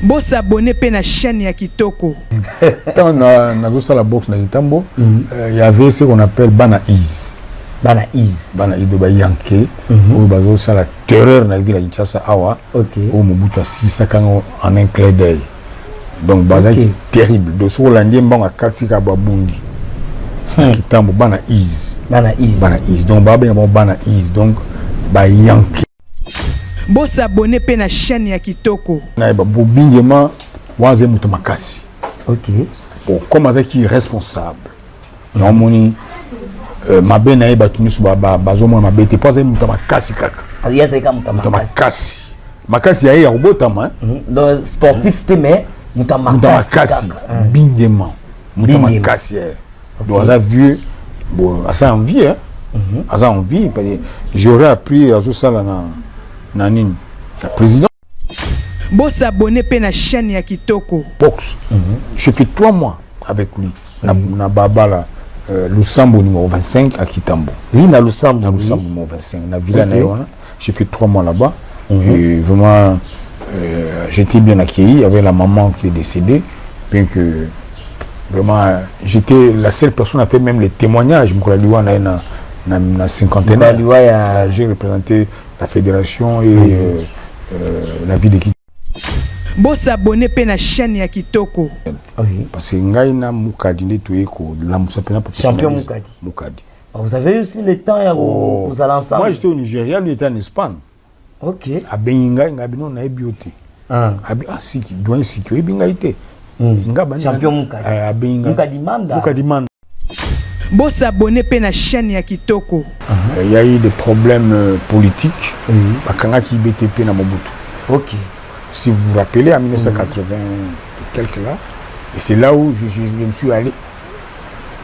Bo s'abonner pe na chaîne ya Kitoko. Quand on a la boxe na Kitambo, il y avait ce qu'on appelle Bana Is. Bana Is. Bana Is de Bayanké, où bazo ça la terreur na ville à Kinshasa awa. OK. Où Mobutu a 6 ans en un clin d'œil. Donc baza qui terrible. De so landien bon à Katika Babungi. Kitambo Bana Is. Bana Is. Bana Is. Donc baba bon Bana Is. Donc Bayanké. Bo s'abonner pe na chaîne ya Kitoko. Na ba bobingema waze muto makasi. OK. Bon, comme ça qui est responsable. Et on moni mabe na eba tunisu bazo mo mabe te pas muto makasi kaka. Aliya c'est comme muto makasi. Makasi ya robota ma. Donc sportif te mais muto makasi. Bingema. Muto makasi. Donc ça vieux bon, ça envie hein. Ça envie parce que j'aurais appris à ça là na nini la président. Bo s'abonner pe na chaîne ya Kitoko. Boxe. J'ai fait 3 mois avec lui. Na baba là Lusambo numéro 25 à Kitambo. Oui, na Lusambo numéro 25 na Villa Naïona. J'ai fait 3 mois là-bas. Et vraiment j'étais bien accueilli. Il y avait la maman qui est décédée. Bien que vraiment j'étais la seule personne à faire même les témoignages. Na cinquantaine. J'ai représenté la fédération et la ville de Kitoko. Bo s'abonner pe na chaîne ya Kitoko. Oui. Parce que ngai na Mukadi nde toyeko la championnat champion Mukadi. Vous avez aussi le temps ya vous allez ensemble. Moi j'étais au Nigeria, lui était en Espagne. OK. A Benga ngabino na ebiote. Abi asiki doyen siki ebinga ite. Champion Mukadi. A Benga. Mukadi Manda. Bo s'abonner pe na chaîne ya Kitoko. Il y a eu des problèmes politiques. Bakanga ki BTP na Mobutu. OK. Si vous vous rappelez, en 1980 et quelques là, et c'est là où je me suis allé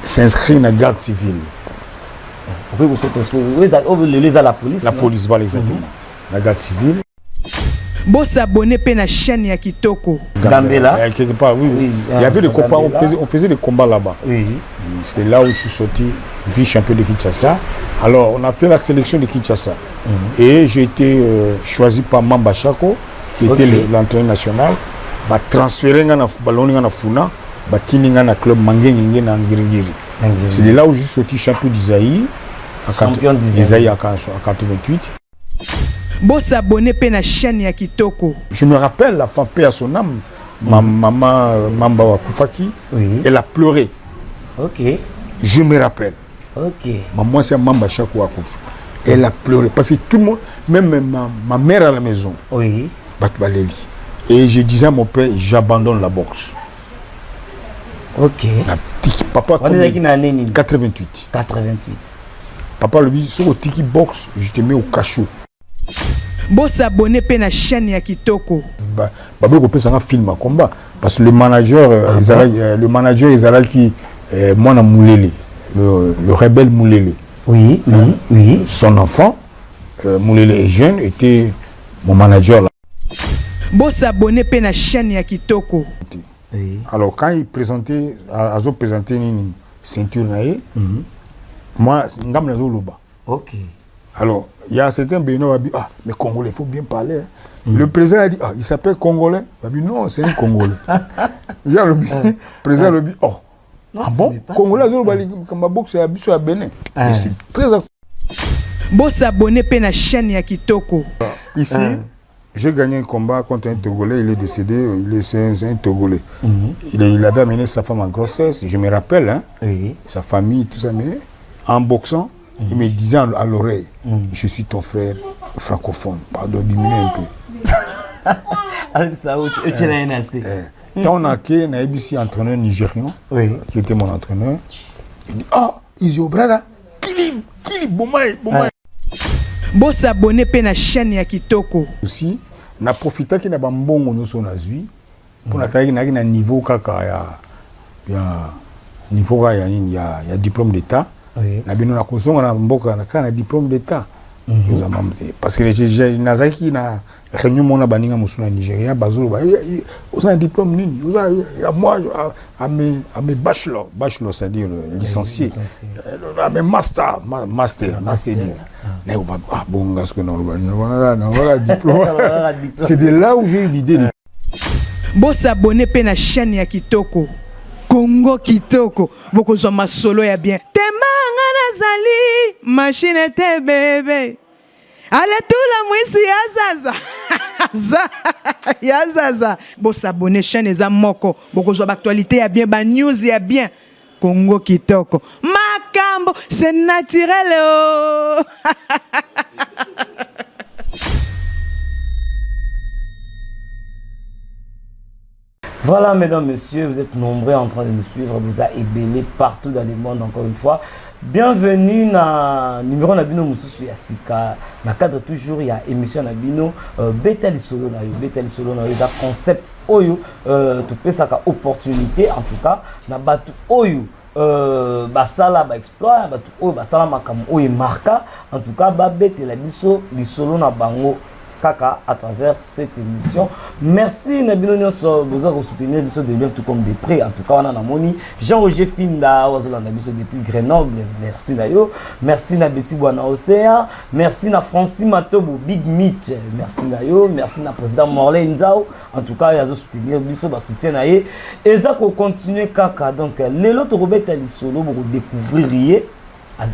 s'inscrire dans la garde civile. Oui, vous à la police. La police, voilà exactement. La garde civile. Bo s'abonner pe na chaîne ya Kitoko. Gambela. Quelque part, oui. Il y avait des combats, on faisait des combats là-bas. Oui. C'était là où je suis sorti vice-champion de Kinshasa. Alors, on a fait la sélection de Kinshasa. Et j'ai été choisi par Mamba Chako, qui était l'entraîneur national. Bah, transféré dans le Funa, bah, tininga na club Mangengenge na Ngirigiri. C'est de là où je suis sorti champion d'Isaïe. Champion d'Isaïe en 88. Bo s'abonner pe na chaîne ya Kitoko. Je me rappelle la femme paix à son âme, ma maman Mamba Wakufaki, elle a pleuré. OK. Je me rappelle. OK. Maman c'est Mamba Chako Wakufa. Elle a pleuré parce que tout le monde, même ma mère à la maison. Oui. Batbaleli. Et je disais à mon père, j'abandonne la boxe. OK. Papa, on est qui année 88. 88. Papa lui dit, sur le tiki box, je te mets au cachot. Bo s'abonner pe na chaîne ya Kitoko. Babé ko pesa un film à combat parce que le manager Izalaki moi na Moulele, le rebelle Moulele. Oui, oui. Son enfant Moulele est jeune, était mon manager là. Bo s'abonner pe na chaîne ya Kitoko. Oui. Alors quand il présentait azo présenter une ceinture naé, moi ngam nazo loba. OK. Alors, il y a certains Béninois qui disent, ah, mais Congolais, il faut bien parler. Le président a dit, ah, il s'appelle Congolais. Il a dit, non, c'est un Congolais. Il y a le président qui dit, oh, non, ah bon, Congolais, comme boxe, c'est à Bénin. C'est très Bo s'abonner pe na chaîne ya Kitoko. Ici, j'ai gagné un combat contre un Togolais, il est décédé, c'est un Togolais. Il avait amené sa femme en grossesse, je me rappelle, hein, sa famille, tout ça, mais en boxant, il me disait à l'oreille, je suis ton frère francophone, pardon, diminuer un peu. Avec ça, tu l'as énassé. Quand on a créé un ABC entraîneur nigérian, qui était mon entraîneur, il dit, ah, Izio Brada, Kili, Bomaï. Bo s'abonner pe na chaîne ya Kitoko. Aussi, na profité qu'il y a un bon nous a zui pour na taille na niveau kaka ya niveau il y a diplôme d'état. Na bino na kozonga na mboka na kana diplôme d'état. Parce que les nazaki na réunion mona baninga musuna Nigeria bazolo ba on a un diplôme nini moi à mes bachelor c'est-à-dire licencié à mes master mais on va bon parce que non voilà diplôme. C'est de là où j'ai eu l'idée de Boss abonné pe na chaîne ya Kitoko. Congo Kitoko. Boko zo masolo ya bien. Temanga nazali machine te bébé. Allez tout la mwisi ya zaza. Ya zaza. Boss abonné chaîne eza moko. Boko zo actualité ya bien, ba news ya bien. Congo Kitoko. Makambo, c'est naturel oh. Voilà, mesdames, messieurs, vous êtes nombreux en train de nous suivre, vous avez ébélé partout dans le monde encore une fois. Bienvenue dans numéro Nabino Moussousou Yassika. Dans le cadre toujours, il y a émission Nabino Betali Solo na yo. Betali Solo na yo, il y a concept Oyo, tu peux ça opportunité en tout cas. Na batu Oyo. Basala ba exploit batu Oyo basala makamu Oyo marka en tout cas ba betela biso li solo na bango kaka à travers cette émission. Merci Nabino Nyonso besoin de soutenir biso de bien tout comme de près en tout cas on a moni Jean-Roger Finda wazola na biso depuis Grenoble. Merci Nayo, merci na Betty Bwana Océan, merci na Francis Matobo Big Meat, merci Nayo, merci na président Morley Nzao en tout cas yazo soutenir biso ba soutien na ye et ça ko continuer kaka donc les autres Robert Ali solo pour découvrir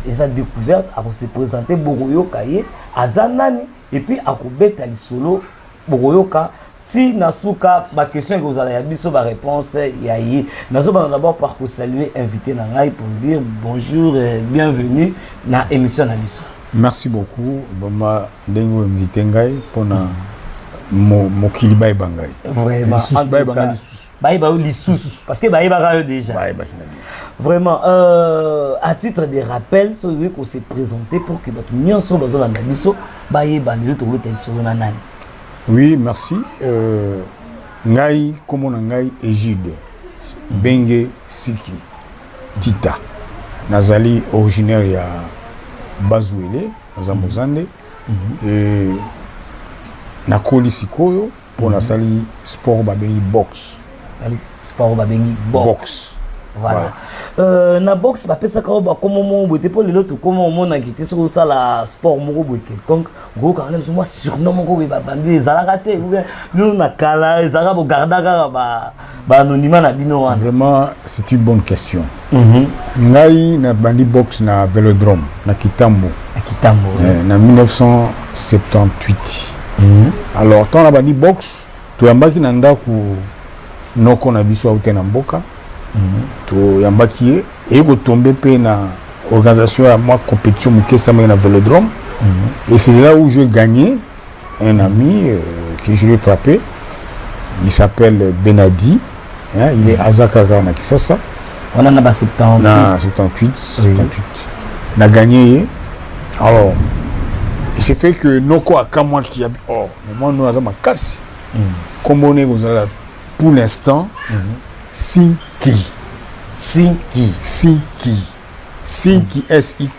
ils ont découvert à se présenter Boroyo Kaye Azanani et puis à Robert Ali solo Boroyo Ka ti nasuka ba question que vous allez y biso ba réponse yaye nazo ba d'abord par saluer invité na ngai pour dire bonjour et bienvenue na émission na biso. Merci beaucoup bama dengo invité ngai pona mo kiliba bangai vraiment parce que déjà vraiment à titre de rappel so qu'on s'est présenté pour que notre union soit besoin de biso oui merci ngai comme on ngai Égide Bengue Siki Tita nazali originaire ya Bazouele Zambozande et nakoli sikoyo pour na sali sport babengi boxe. Sport babengi boxe. Voilà. Na boxe ba pesa ka ba comme mon boté pour les autres comme on a quitté sur ça la sport moko boy quelconque go quand même moi surnom moko ba bambi za la raté ou bien nous na kala za ba garda ba anonymat na bino wana. Vraiment c'est une bonne question. Ngai na bandi boxe na Vélodrome na Kitambo. À Kitambo. Na 1978. Alors tant la bandi boxe to yambaki na ndaku noko na biso auté na mboka to yambaki et ko tomber pe na organisation à moi compétition mukesa na Vélodrome et c'est là où j'ai gagné un ami que je l'ai frappé, il s'appelle Benadi hein, il est Azakara na Kisasa on en a 78 n'a gagné alors il s'est fait que Noko a Kamwa qui a oh mais moi nous avons ma casse comme on est pour l'instant Sinki S-I-N-K-I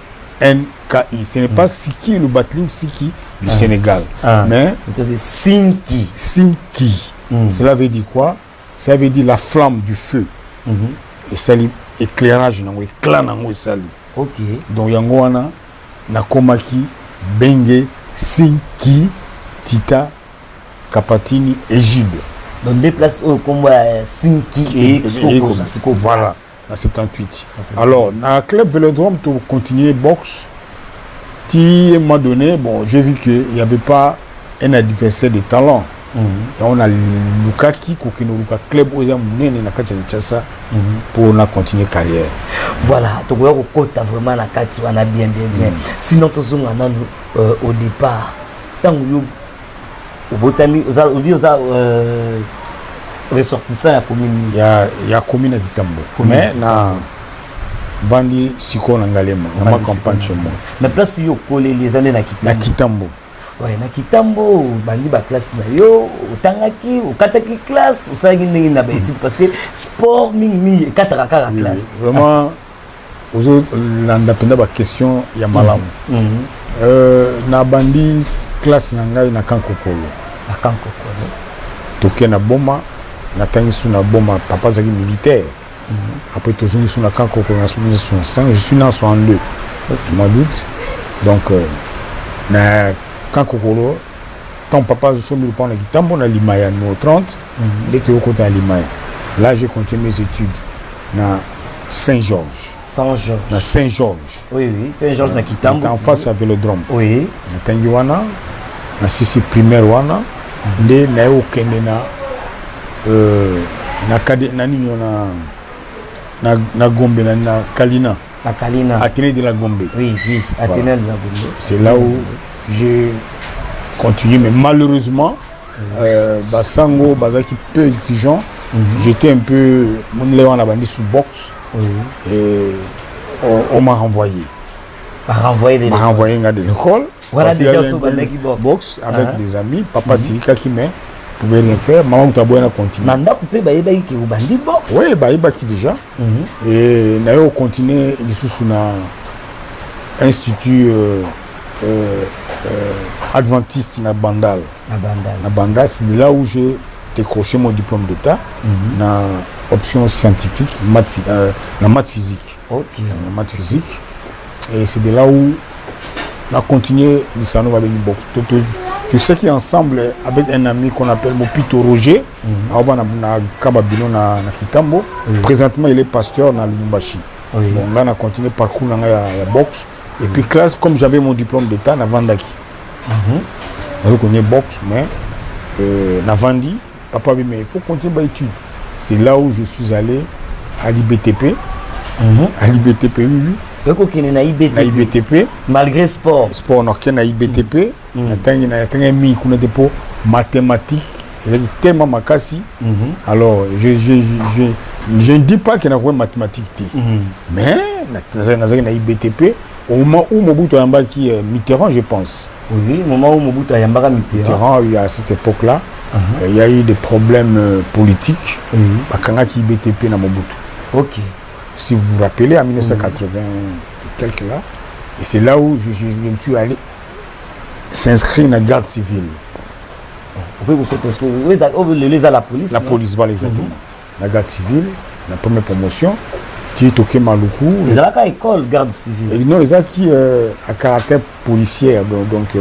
ce n'est pas Siki le battling Siki du Sénégal mais c'est Sinki cela veut dire quoi? Ça veut dire la flamme du feu et ça éclairage nango éclat nango sali ok donc yango wana na komaki Bengue Sinki Tita Kapatini Égide donc des places au combat Sinki et Soko voilà à 78 alors dans le club Vélodrome tu continuer boxe ti à un moment donné bon j'ai vu que il y avait pas un adversaire de talent et on a Lukaki kokino Luka club oza munene na kati ya Kinshasa pour na continuer carrière voilà to ko kota vraiment na kati wana bien sinon to zonga nanu au départ tangu yo obotami oza ressortissant ya commune ya commune ya Kitambo mais na bandi siko na Ngalema na ma campagne chez moi mais place yo collé les années na Kitambo ouais na Kitambo bandi ba classe na yo otangaki okataki classe osalaki ndenge na ba étude parce que sport mingi kataka classe vraiment ozo landa penda ba question ya malamu na bandi classe na ngai na Kankokolo toke na boma na tangi suna boma papa zaki militaire après tozongi suna Kankokolo na 1965 je suis né en 62 mois d'août donc na Kankokolo quand papa je suis mis le point qui tambo na Limaya no 30 il était au côté à Limaya. Là j'ai continué mes études na Saint-Georges. Saint-Georges. Na Saint-Georges. Oui, Saint-Georges na Kitambo. En face à Vélodrome. Oui. Na Tangiwana, na sisi primaire wana, nde na yo kende na kade na nini na Gombe na Kalina. Na Kalina. Athénée de la Gombe. Oui, Athénée de la Gombe. C'est là où j'ai continué, mais malheureusement, Basango, Bazaki peu exigeant. J'étais un peu mon léon a bandit sous boxe et on m'a renvoyé. M'a renvoyé de l'école. Voilà déjà sous boxe avec des amis. Papa Silika qui m'a pouvait rien faire. Maman Taboua a continué. Nanda poupée baïba qui ou bandit boxe. Oui, baïba qui déjà. Et n'a continué sous na institut adventiste na Bandal. Na Bandal, c'est de là où j'ai décroché mon diplôme d'état na option scientifique maths physique. OK. Maths physique. Et c'est de là où on a continué l'Issano avec une boxe. Tu sais qu'ensemble avec un ami qu'on appelle Mopito Roger, on va na Kababino na Kitambo. Présentement il est pasteur dans Lubumbashi. Bon, là on a continué parcours dans la boxe. Et puis classe comme j'avais mon diplôme d'état na Vandaki. Je connais boxe mais na Vandi. Papa dit mais il faut continuer mes études. C'est là où je suis allé à l'IBTP. À l'IBTP, oui. Na IBTP. Malgré sport. Sport, on a IBTP. On a mis mathématiques. Il tellement makasi. Alors, je ne dis pas qu'il y a une mathématiques. Mais, on a IBTP. Au moment où Mobutu Yamba qui est Mitterrand, je pense. Oui, au moment où Mobutu Yamba Mitterrand, il y a à cette époque-là. Il y a eu des problèmes politiques. Bakanga qui BTP na Mobutu. OK. Si vous vous rappelez, en 1980 et quelques là, et c'est là où je me suis allé s'inscrire dans la garde civile. Oui, vous à la police. La police, voilà exactement. La garde civile, la première promotion. Toké Maluku. Ils ont la école garde civile. Non, ils ont qui à caractère policier, donc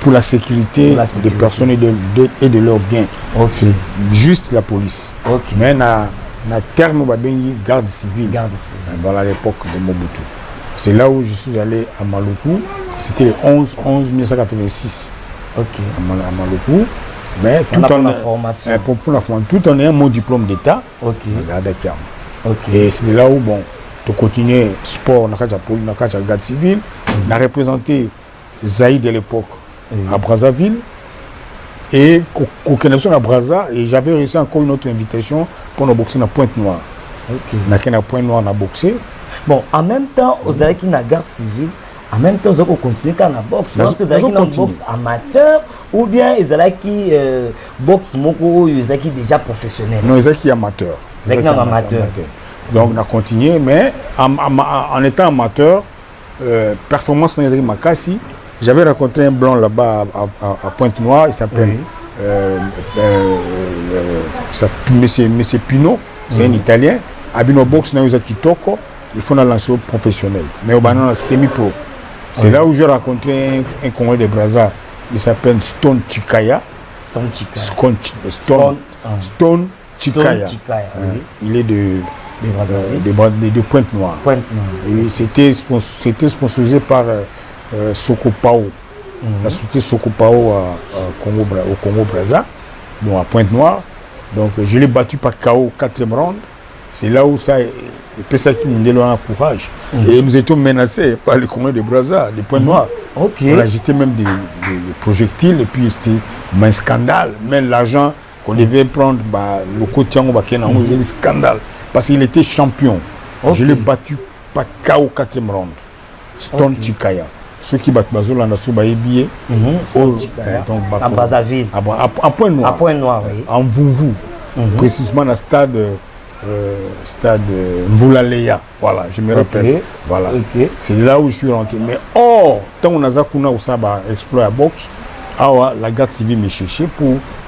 pour la sécurité des personnes et de leurs biens. C'est juste la police. Mais na terme garde civile. Voilà l'époque de Mobutu. C'est là où je suis allé à Maluku. C'était le 11-1986. À Maluku. Mais tout en la formation. Pour la formation, tout en ayant mon diplôme d'état. Et c'est là où bon, tu continues sport, dans la garde civile, on a représenté Zaïd de l'époque à Brazzaville et connexion à Brazza et j'avais reçu encore une autre invitation pour nous boxer dans Pointe-Noire. Dans Pointe-Noire, on a boxé. Bon, en même temps, vous avez qui la garde civile. En même temps, vous avez continué à la boxe. Parce que vous avez une boxe amateur ou bien vous avez qui boxe moko, vous avez qui déjà professionnel. Non, vous avez qui amateur. Amateur. Donc on a continué, mais en étant amateur, performance dans les Makassi, j'avais rencontré un blanc là-bas à Pointe-Noire, il s'appelle Monsieur Pino, c'est un Italien. Abino Box, Kitoko, il faut un lanceur professionnel, mais au banan semi-pro. C'est là où j'ai rencontré un Congolais de Brazza, il s'appelle Stone Chikaya. Stone Chikaya. Il est de Pointe-Noire. C'était sponsorisé par Sokopao, la société Sokopao au Congo-Brazza, donc à Pointe-Noire. Donc je l'ai battu par KO 4e round. C'est là où ça qui me donne un courage. Et nous étions menacés par les Congolais de Brazza, des Pointe-Noire. On a jeté même des projectiles et puis c'était un scandale. Même l'argent qu'on devait prendre, le côté il y a un scandale. Parce qu'il était champion. Je l'ai battu par KO 4e round. Stone Chikaya. Ceux qui battent Bazola dans ce billet. À Brazzaville. À Pointe-Noire. À Pointe-Noire, oui. En Vouvou. Précisément dans le stade Mvoulaleya. Voilà, je me rappelle. Voilà. C'est là où je suis rentré. Mais tant qu'on a Zakuna ou ça, exploit à boxe, la garde civile me cherchait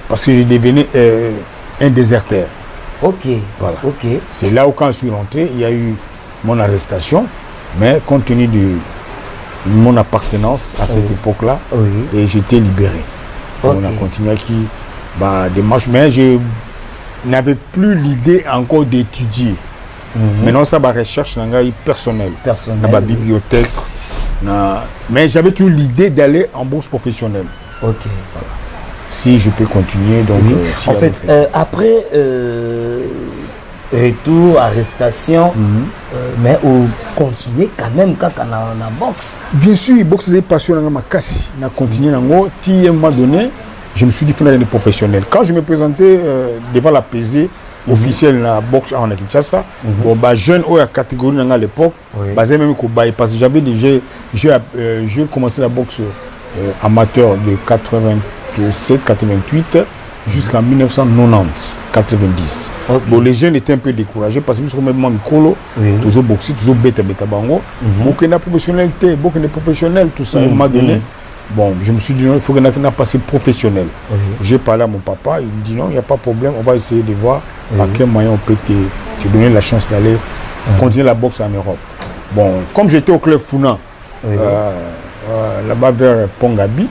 parce que je devenais un déserteur. Voilà. C'est là où quand je suis rentré, il y a eu mon arrestation, mais compte tenu de mon appartenance à cette époque-là, et j'étais libéré. On a continué qui des matchs, mais je n'avais plus l'idée encore d'étudier. Maintenant, ça va recherche personnelle. Dans la bibliothèque. Mais j'avais toujours l'idée d'aller en bourse professionnelle. Ok. Voilà. Si je peux continuer, donc. En fait, après retour, arrestation, mais on continue quand même quand on a la boxe. Bien sûr, la boxe est passionnée, on a continué. À un moment donné, je me suis dit qu'il fallait être professionnel. Quand je me présentais devant la pesée officielle de la boxe en Kinshasa, jeune à catégorie à l'époque, parce que j'avais déjà j'ai commencé la boxe amateur de 87-88 jusqu'en 1990. Bon, les jeunes étaient un peu découragés parce que je suis même micro, toujours boxer, toujours bête bango. Beaucoup de professionnalité, beaucoup de professionnels, tout ça. À un moment donné, bon, je me suis dit non, il faut qu'on a passé professionnel. J'ai parlé à mon papa, il me dit non, il n'y a pas de problème, on va essayer de voir par quel moyen on peut te donner la chance d'aller continuer la boxe en Europe. Bon, comme j'étais au club Funa, là-bas vers Pongabi,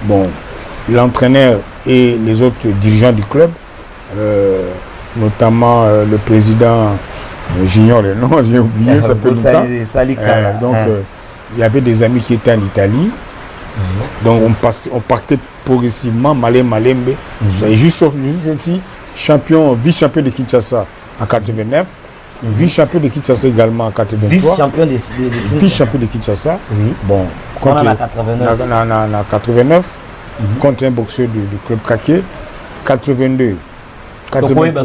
bon, l'entraîneur et les autres dirigeants du club, notamment le président, j'ignore le nom, j'ai oublié, ça fait longtemps. Donc, il y avait des amis qui étaient en Italie. Donc, on partait progressivement, Malembe. Et juste sorti vice-champion de Kinshasa en 89, vice-champion de Kinshasa également en 83. Vice-champion de Kinshasa. Bon, en 89. Contre un boxeur du club Kake, 82. 83.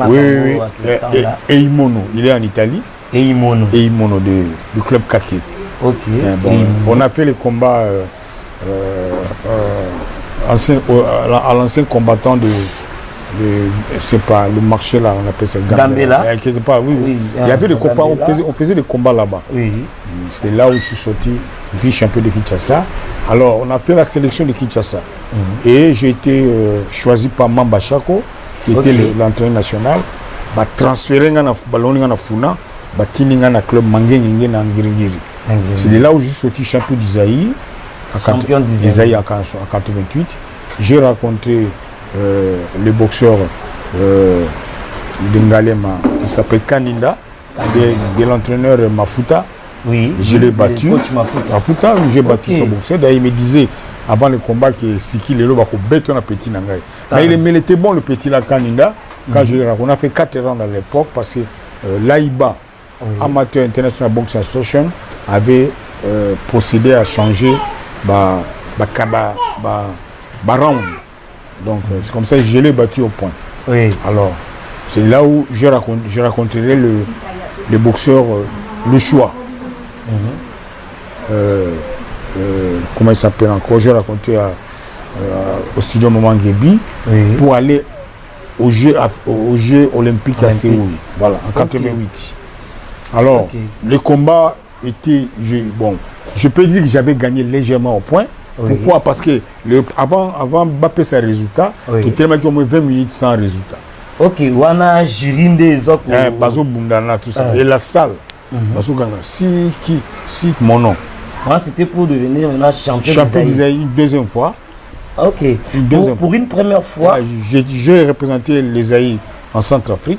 Oui. Et Imono, il est en Italie. Et Imono du club Kake. Ok. On a fait les combats à l'ancien combattant de c'est pas le marché là, on appelle ça Gambela. Quelque part, oui. Il y avait des combats, on faisait des combats là-bas. C'était là où je suis sorti vice-champion de Kinshasa. Alors, on a fait la sélection de Kinshasa. Et j'ai été choisi par Mamba Chako, qui était l'entraîneur national. Transféré dans le Funa, dans le club Mangengenge na Ngirigiri. C'est là où je suis sorti champion d'Isaïe. Champion d'Isaïe en 88. J'ai rencontré le boxeur de Ngalema qui s'appelle Kaninda, de l'entraîneur Mafuta. Oui, je l'ai battu. Mafuta, j'ai battu son boxeur. D'ailleurs, il me disait avant le combat que Siki Lelo va bête un petit Nangaï. Mais il était bon le petit là, Kaninda. Quand je l'ai rencontré, on a fait 4 rounds à l'époque parce que l'AIBA, Amateur International Box Association, avait procédé à changer round. Donc, c'est comme ça que je l'ai battu au point. Alors, c'est là où j'ai rencontré le boxeur Le Choix. Comment il s'appelle encore? J'ai rencontré au studio Maman Gebi pour aller aux Jeux olympiques à Séoul. Voilà, en 88. Alors, le combat était... je peux dire que j'avais gagné légèrement au point. Pourquoi? Parce que avant Mbappé ses résultats, tout le monde a au moins 20 minutes sans résultat. Ok, wana Jirinde Zok. Bazo Bundana, tout ça. Et la salle, Bazo Ganga, si mon nom. Moi, c'était pour devenir champion d'Isaïe une deuxième fois. Ok. Pour une première fois. J'ai représenté l'Isaïe en Centrafrique.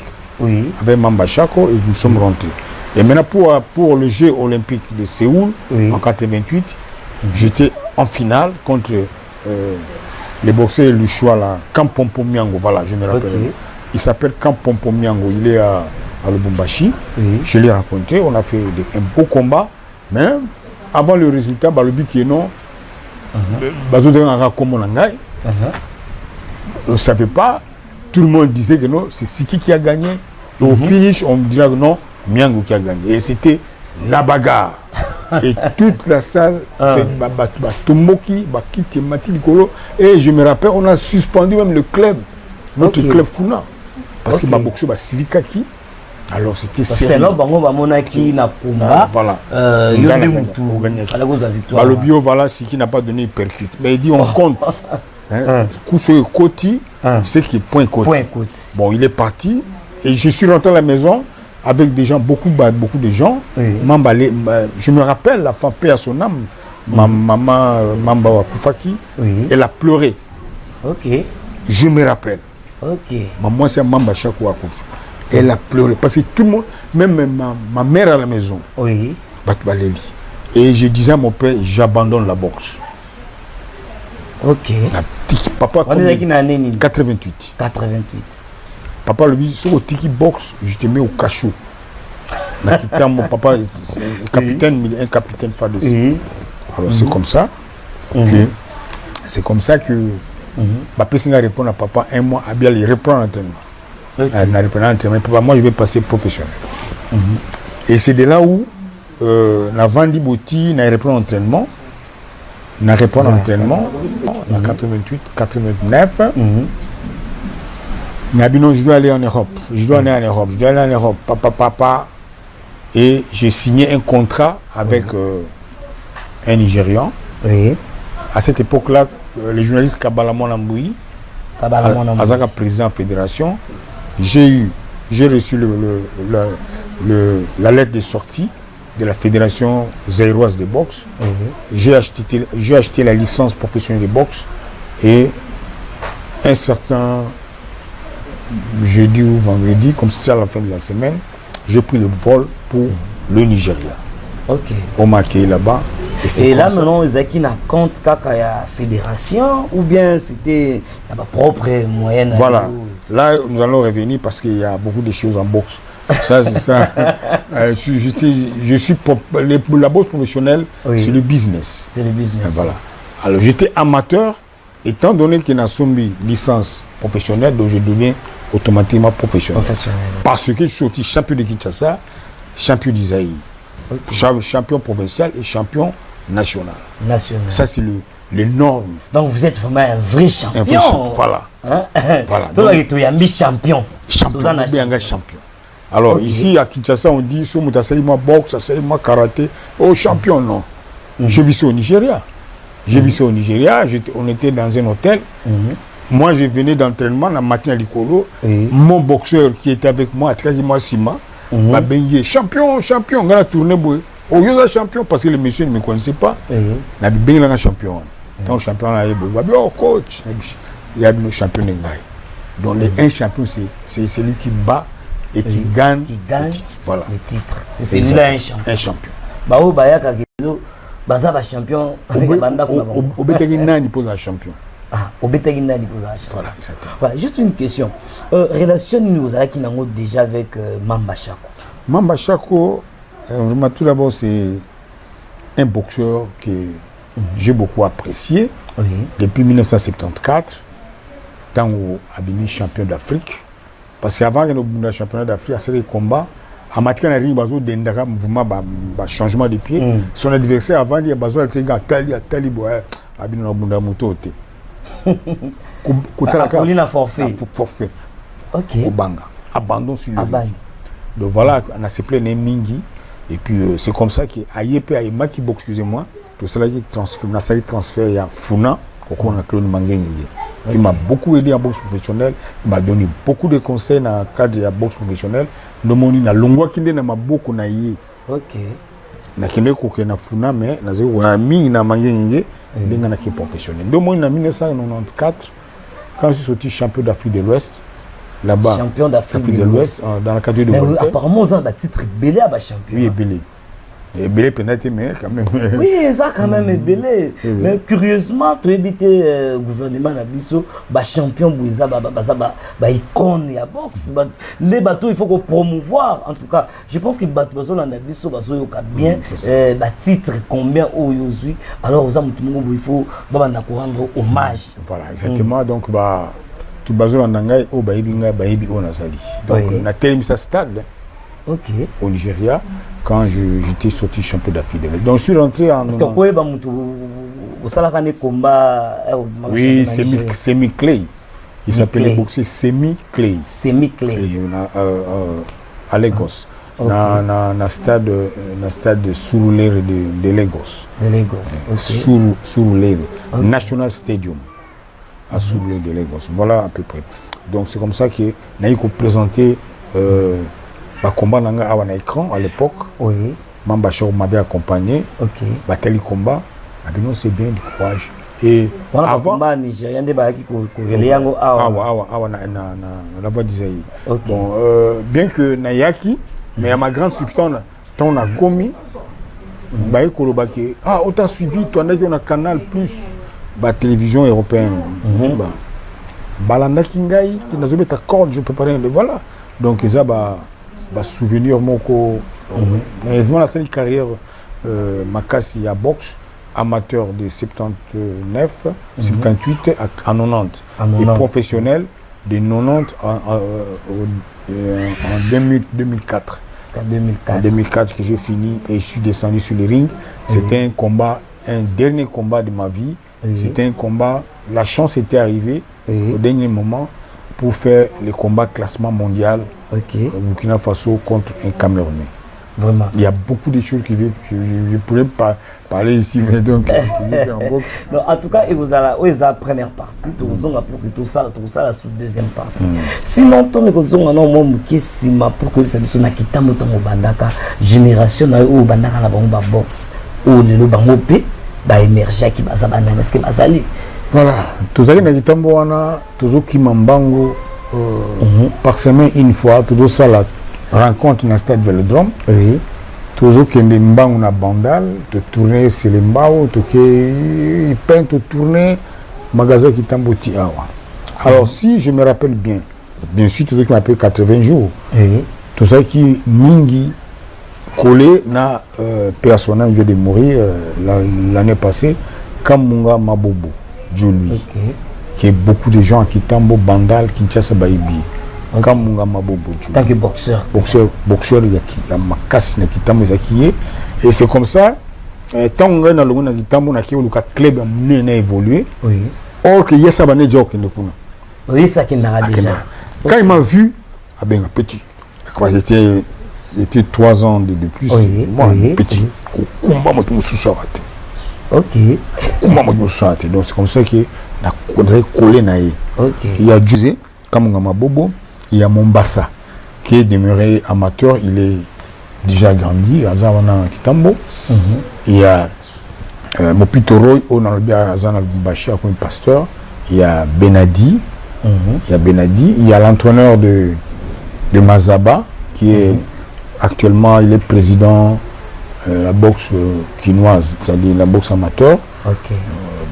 Avec Mamba Chako et nous sommes rentrés. Et maintenant, pour le jeu olympique de Séoul, en 88, j'étais en finale contre les boxeurs du choix là, Kampompo Miango, voilà, je me rappelle. Il s'appelle Kampompo Miango, il est à Lubumbashi. Je l'ai rencontré, on a fait un beau combat, mais avant le résultat, le but qui est non, on ne savait pas, tout le monde disait que non, c'est Siki qui a gagné. Et au finish, on me dirait que non, Miango qui a gagné. Et c'était la bagarre. Et toute la salle, et je me rappelle, on a suspendu même le club, notre club Funa. Parce que ma boxe Silikaki. Alors c'était sérieux. C'est là qui n'a pas voilà. Le bio, voilà, c'est qui n'a pas donné percute. Mais il dit on compte. Coup sur Koti, c'est qui est point Koti. Bon, il est parti et je suis rentré à la maison avec des gens, beaucoup de gens. Je me rappelle, la femme paix à son âme, ma maman Mamba Wakufaki, elle a pleuré. Ok. Je me rappelle. Ok. Maman, c'est Mamba Chakou Wakufa. Elle a pleuré parce que tout le monde, même ma mère à la maison, Oui. Batbaleli. Et je disais à mon père, j'abandonne la boxe. Ok. Papa, On est dans année 88. 88. Papa lui dit, sur le tiki box, je te mets au cachot. Mon papa, un capitaine FADC. Alors c'est comme ça que c'est comme ça que Papa répond à papa un mois à bien il reprend l'entraînement. Papa, moi je vais passer professionnel. Et c'est de là où na Vandi Boti na reprend l'entraînement. Na reprend l'entraînement en 88, 89. Je dois aller en Europe. Je dois aller en Europe. Papa. Et j'ai signé un contrat avec un Nigérian. Oui. À cette époque-là, le journaliste Kabalamon Namboui, Azaka président de la fédération, j'ai reçu la lettre de sortie de la fédération zaïroise de boxe. J'ai acheté la licence professionnelle de boxe et un certain jeudi ou vendredi, comme c'était à la fin de la semaine, j'ai pris le vol pour le Nigeria. Ok. On m'a accueilli là-bas. Et là, maintenant, Zaki n'a compte la fédération ou bien c'était ma propre moyenne. Voilà. Là, nous allons revenir parce qu'il y a beaucoup de choses en boxe. Ça, c'est ça. La boxe professionnelle, c'est le business. C'est le business. Et voilà. Alors, j'étais amateur, étant donné qu'il y a une licence professionnelle, donc je deviens automatiquement professionnel. Parce que je suis aussi champion de Kinshasa, champion d'Isaïe, champion provincial et champion national. Ça, c'est les normes. Donc, vous êtes vraiment un vrai champion. Voilà. Hein? Voilà. Donc, vous êtes champion. Champion. Alors, ici, à Kinshasa, on dit, si tu as boxe, karaté, oh, champion, non. Je vis au Nigeria. On était dans un hôtel. Moi, je venais d'entraînement le matin à l'Ikolo. Mon boxeur qui était avec moi, Sima, m'a baigné. Champion, on a tourné. Au lieu de champion, parce que le monsieur ne me connaissait pas, il a baigné un champion. Donc, champion, il a dit, oh, coach, il y a un champion. Donc, un champion, c'est celui qui bat et qui gagne le titre. Voilà. C'est celui-là un champion. Champion. Pose un champion. Voilà, exactement. Voilà, juste une question. Relation nous qui n'a déjà avec Mamba Chakou. Mamba Chakou, tout d'abord, c'est un boxeur que j'ai beaucoup apprécié depuis 1974, tant où il est champion d'Afrique. Parce qu'avant qu'il y ait le championnat d'Afrique, c'est des combats. En matière de bazo d'endara mouvement changement de pied. Son adversaire avant il y a bazo elle s'est tali boy abino bunda motote. Colina forfait. OK. Banga. Abandon sur le ring. Donc voilà, on a s'appelé Mingi et puis c'est comme ça que Ayepe Ayema qui boxe excusez-moi, tout cela qui transfert il y a Funa qu'on a Claude Mangenye. Il m'a beaucoup aidé en boxe professionnelle. Il m'a donné beaucoup de conseils dans le cadre de la boxe professionnelle. Nous avons dit que nous avons beaucoup de choses. Ok. Nous avons funa mais nous avons mis na mangé qui professionnel. Nous avons en 1994 quand je suis sorti champion d'Afrique de l'Ouest là-bas. Champion d'Afrique de l'Ouest dans la catégorie de Voltaire. Apparemment vous avez un titre belé à champion. Oui, belé. Et belé pénalité mais quand même. Oui, ça quand même est belé. Mais curieusement, tu évites le gouvernement Nabiso, champion Bouiza, icône et boxe. Les bateaux, il faut qu'on promouvoir. En tout cas, je pense que les bateaux Nabiso, bien titre combien aujourd'hui. Alors, il faut rendre hommage. Voilà, exactement. Donc, tout bateau Nangai, au Baïbi, au Nazali. Donc, on a tellement ça stade. Au Nigeria, quand j'étais sorti champion d'Afrique. Donc je suis rentré en... Parce que oui, Semi-Clay. Il s'appelait boxer Semi-Clay. À Lagos. Dans le stade de Surulere de Lagos. Surulere. National Stadium. À Surulere de Lagos. Voilà à peu près. Donc c'est comme ça que nous avons présenté... combat à l'écran à l'époque. Oui. Mamba Chakou m'avait accompagné. OK. Tel combat. Abino c'est bien du courage. Et avant Nigérien de Baki Koreyango la voix disait bon bien que Nayaki mais à ma grande substance on a commis bah Kolobaki autant suivi toi on a Canal Plus bah télévision européenne Balanda Kingai qui n'a jamais ta corde je peux pas rien de voilà donc ça bah souvenir moko évidemment la seule carrière Makasi à boxe amateur de 79, 78 à 90 et professionnel de 90 en 2004. C'est en 2004. En 2004 que j'ai fini et je suis descendu sur le ring. C'était un combat, un dernier combat de ma vie. C'était un combat, la chance était arrivée au dernier moment pour faire le combat classement mondial au Burkina Faso contre un Camerounais. Vraiment. Il y a beaucoup de choses que je pourrais pas parler ici, mais donc non, en tout cas, et vous avez la première partie, vous avez pour que tout ça la deuxième partie. Sinon, tout le monde qui est pour que ça soit nakita motango bandaka génération na ou bandaka na bango box ou le bango pe ba émerger qui bazabana parce que bazali. Voilà, tout ça nakita mbona toujours qui mambango par semaine une fois, toujours ça la rencontre dans le stade Vélodrome. Oui. Toujours qu'il y a des mbang na bandal, te tourner sur les mbao, te peint, te tourner, magasin qui t'emboutit. Alors si je me rappelle bien sûr tout ça qui m'appelle 80 jours. Oui. Tout ça qui mingi collé na personnel vient de mourir l'année passée, Kamunga Mabobo, Dieu lui, qui est beaucoup de gens qui tambo bandal, Kinshasa Baïbi. Kamunga Mabobo. Tant que boxeur. Boxeur, il y a ma casse et c'est comme ça, tant qu'on a le Kitambo, le club a évolué. Or que Yessa Bané Djok ne connaît. Oui, ça qui n'a déjà. Quand il m'a vu, ben petit, j'étais 3 ans de plus, moi petit. Ok. Donc c'est comme ça que on a collé naïe. Il y a José Kamunga Mabobo. Il y a Mombasa qui est demeuré amateur, il est déjà grandi, Azawana Kitambo. Il y a Mopitoroy, Azana Bumbashi comme pasteur. Il y a Benadi. Il y a l'entraîneur de Mazaba qui est actuellement il est président de la boxe quinoise, c'est-à-dire la boxe amateur.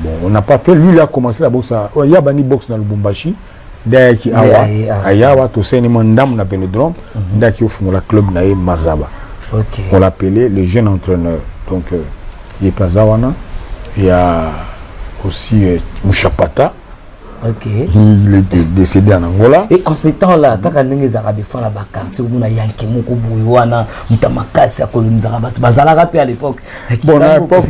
Bon, on n'a pas fait, lui il a commencé la boxe. Il y a Bani boxe dans le Bumbashi. Daki Ayawa, tout ça, Mandam na Vélodrome, Daki au fond la club naé Mazaba. On l'appelait le jeune entraîneur. Donc, il y a Pazawana, il y a aussi Mouchapata. Il est décédé en Angola. Et en ce temps-là, quand on a défendu la quartier, on a yanké Moko Bououana, Mutamakasi à Kolonizarabat, Bazala rappelé à l'époque. Bon, à l'époque,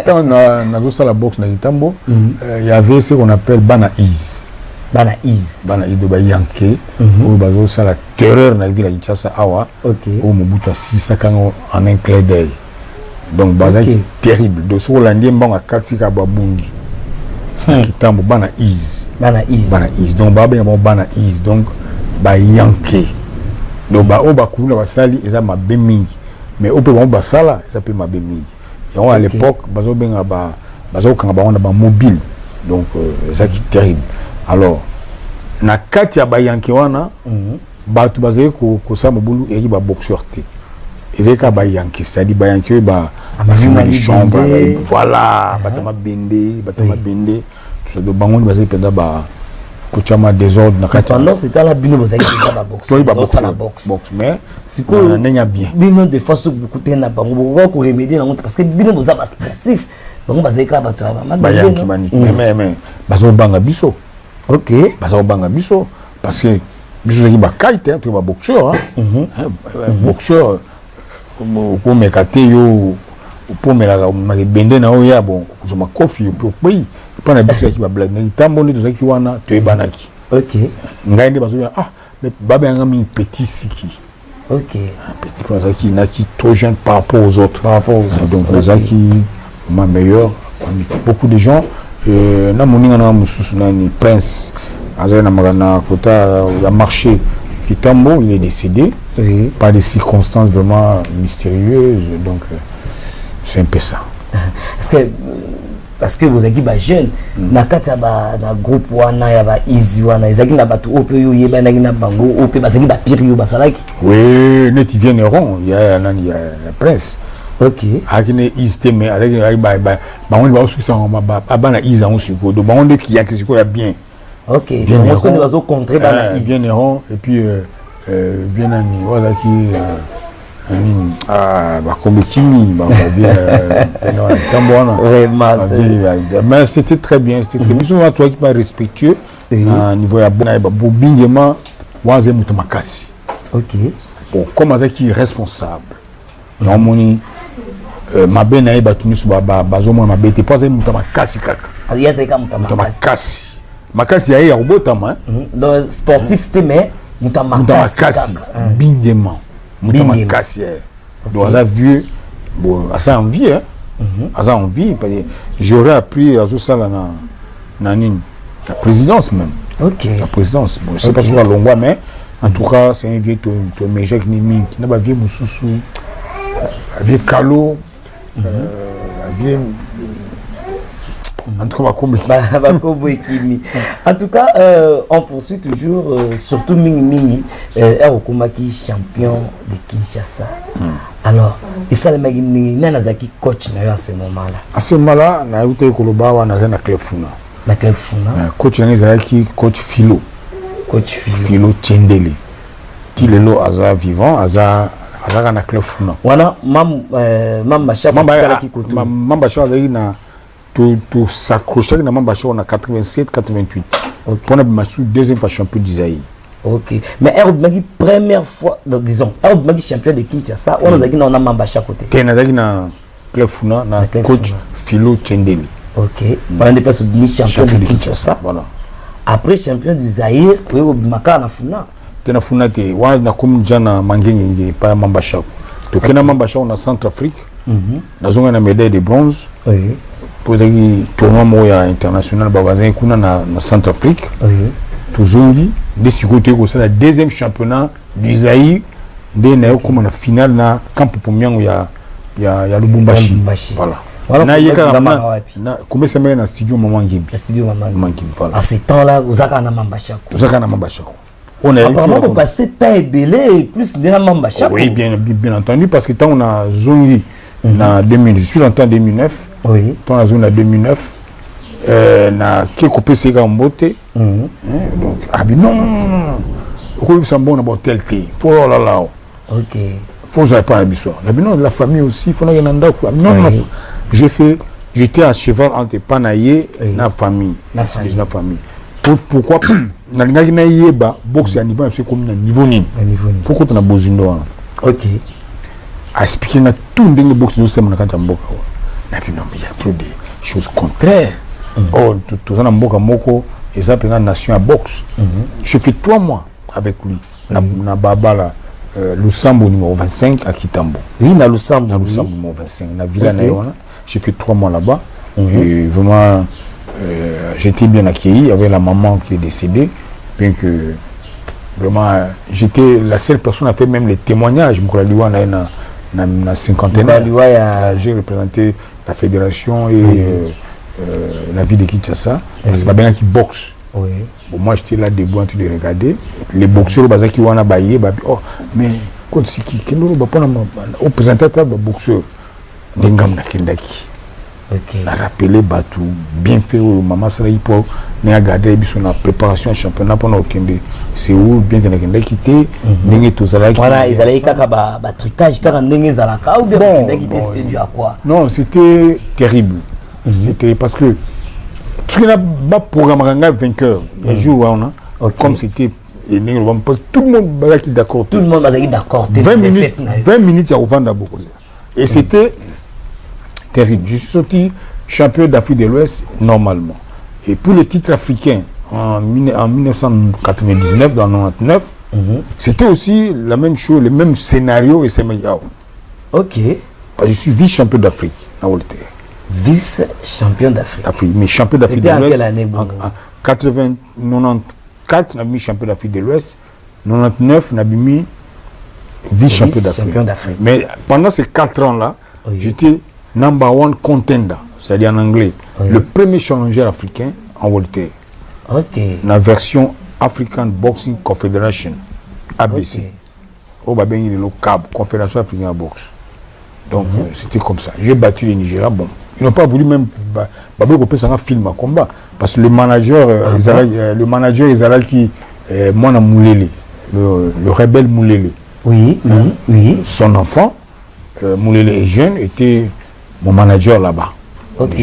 quand on a vu ça la boxe na Itambo, il y avait ce qu'on appelle Banaïs. Banaïs de Bayanké, où bazo ça la terreur na ville à Kinshasa awa, où Mobutu a 6 ans en un clin d'œil. Donc bazar qui terrible. De ce Hollandais bon à Katika Babungi. Kitambo Banaïs. Donc baba yamo Banaïs donc Bayanké. Donc ba oba kula basali eza mabemi. Mais au peut ba sala, ça peut mabemi. Et à l'époque bazo benga bazo kanga ba on a ba mobile. Donc ça qui terrible. Alors, na kati ya bayanke wana, batu bazali ko sa mobulu eri ba boxeur te. Ezeka bayanke, c'est-à-dire bayanke ba filme de chambre, voilà, batama bende, tout ça de bangon bazali penda ba kochama désordre na kati. Pendant c'était la bino bazali ba boxeur. Ba boxe, mais siko nenya bien. Bino de force beaucoup te na bango ko remédier na parce que bino boza ba sportif. Bango bazali ka batu ba bayanke maniki mais bazo banga biso. Parce que je suis un boxeur. Boxeur, pour me cater, pour me bender na oya bon, je m'en confie pour pays. Pas na biso qui va blague. Ni tambo ni tout ça qui wana tu banaki. Ngainde bazo ah mais baba ngami petit siki. Petit pour ça qui n'a qui trop jeune par rapport aux autres. Donc les qui vraiment meilleur. Beaucoup de gens na moninga na mususu nani prince azana magana kota ya marché Kitambo il est décédé par des circonstances vraiment mystérieuses donc c'est un peu ça. Est-ce que parce que vous avez des jeunes, na kata ba na groupe wana ya ba easy wana, ezaki na batu ope yo yeba na ngina bango ope bazaki ba pire yo basalaki. Oui, net ils viennent rond, il y a Prince. OK. Akine easy mais avec ba on va aussi ça ba na easy on suko. Donc on dit qu'il y a que c'est bien. OK. Est-ce qu'on va contrer ba na easy. Viennent rond et puis viennent voilà qui comme Kimi, mais c'était très bien, c'était très bien. Souvent toi qui pas respectueux, niveau ya bon bingema, waze mutumakasi. OK. Bon, comment ça qui est responsable. Et on moni ma bena e batuni su bazo mo ma bete pas mutumakasi kaka. Alias eka mutumakasi. Makasi ya ya robotama. Donc sportif te mais mutumakasi. Bingema. Mutumakasi. Donc ça vieux bon ça envie hein. Ça envie parce que j'aurais appris à ça la présidence même. OK. La présidence. Bon, je sais pas sur la longue mais en tout cas c'est un vieux to mejek ni ming qui n'a pas vieux mususu. Vieux Kalo. Vieux en tout cas, en tout cas, on poursuit toujours, surtout Mingi Erokumaki, champion de Kinshasa. Alors, il s'est dit que coach à ce moment-là. À ce moment-là, on a eu Kolobawa dans un club Funa. La club Funa. Coach Nizaki, coach Philo. Coach Philo. Philo Tchendele. Tilelo Aza vivant, Aza dans la club Funa. Voilà, Mambacha tout s'accrocher dans Mambacha en 87-88. Pour la deuxième fois champion d'Isaïe. OK. Mais Erobmagi première fois, donc disons, Erobmagi champion de Kinshasa, on a dit on a Mambacha côté. T'es dans club Funa, na coach Philo Tchendele. OK. On n'est pas champion de Kinshasa. Voilà. Après champion du Zaïre, oui, Maka na Funa. T'es na Funa te, wa na comme jana Mangenge pas Mambacha. To kena Mambacha on a Centrafrique. Na zonga na médaille de bronze. Oui. Pour les tournois international babazin kuna na Centrafrique. Oui. Tozongi de ce côté c'est le deuxième championnat du Zaïre de na comme na finale na camp Pomiango ya Lubumbashi. Voilà. Na yeka na comme ça na studio Maman Ngibi. Studio Maman Ngibi voilà. À ce temps-là, vous avez na Mambacha. Vous avez na Mambacha. On a apparemment pour passer temps et belé plus de la Mambacha. Oui, bien entendu parce que tant on a zongi en 2000, je suis en 2009. Oui. Dans la zone en 2009, na qui coupé ses gambotes. Donc, ah ben non, il faut bon d'abord tel thé. Faut là. OK. Faut ça pas la bissoire. La non la famille aussi, faut y en quoi. Non, j'étais à cheval entre Panaye et la famille. La famille. Pourquoi na na yeba boxe à niveau c'est comme na niveau ni. Pourquoi tu as besoin de OK. À expliquer na tout ndenge boxe nous sommes na kanta mboka. Et puis non, mais il y a trop de choses contraires. Oh, tout ça dans mboka moko et ça pendant nation à boxe. Je fais 3 mois avec lui. Na Babala Lusambo numéro 25 à Kitambo. Oui, na Lusambo numéro 25 na Villa Naïwana. J'ai fait 3 mois là-bas. Et vraiment j'étais bien accueilli avec la maman qui est décédée, bien que vraiment j'étais la seule personne à faire même les témoignages. Na cinquantaine. J'ai représenté la fédération et la ville de Kinshasa. Parce que c'est pas bien qui boxe. Oui. Bon, moi j'étais là debout en train de regarder. Les boxeurs qui ont baillé, oh mais quand c'est qui au présentateur de boxeur d'Engam Nakendaki. OK. La rappelé Batou, bien fait maman Sarayi pour ne regarder la préparation au championnat pendant Okende. C'est où bien que Nakendaki quitté, n'engé tout ça là. Voilà, ils allaient kaka ba trucage kaka n'engé zalaka ou bien Nakendaki c'était dû à quoi? Non, c'était terrible. C'était parce que tu n'as pas programme vainqueur. Il y a un jour on a comme c'était tout le monde va être d'accord. Tout le monde va être d'accord. 20 minutes à Ouvanda Bokoza. Et c'était terrible. Je suis sorti champion d'Afrique de l'Ouest normalement. Et pour le titre africain en 1999, dans 99, c'était aussi la même chose, le même scénario et c'est meilleur. OK. Je suis vice-champion d'Afrique en Angleterre. Vice-champion d'Afrique. Mais champion d'Afrique de l'Ouest. C'était en quelle année bon? En 94, on a mis champion d'Afrique de l'Ouest. 99, on a mis vice-champion d'Afrique. d'Afrique. Mais pendant ces 4 ans-là, j'étais number one contender, c'est-à-dire en anglais, le premier challenger africain en Voltaire. Ok. La version African Boxing Confederation, ABC. Au Babeng, il est le CAB, Confédération africaine de boxe. Donc, c'était comme ça. J'ai battu les Nigériens. Bon, ils n'ont pas voulu même. Babé Kopé, c'est un film à combat. Parce que le manager, Ezalaki, Mwana Moulele, le rebelle Moulele. Oui, oui. Son enfant, Moulele est jeune, était mon manager là-bas. Ok.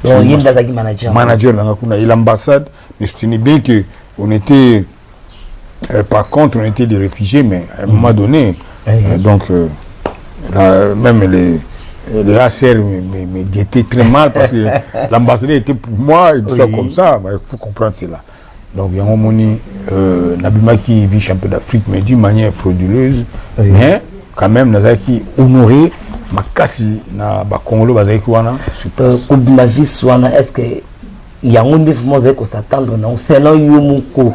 Donc, il y a un manager. Manager, et l'ambassade, mais je tenais bien qu'on était. Par contre, on était des réfugiés, mais à un moment donné, donc, même les ACR me guettaient très mal parce que l'ambassadeur était pour moi et tout ça comme ça. Il faut comprendre cela. Donc, il y a un moment donné, Nabima qui vit champion d'Afrique, mais d'une manière frauduleuse, mais quand même, nous avons honoré ma casse na Congolo, sur place. Est-ce qu'il y a un développement qui s'attendre selon Yomoko?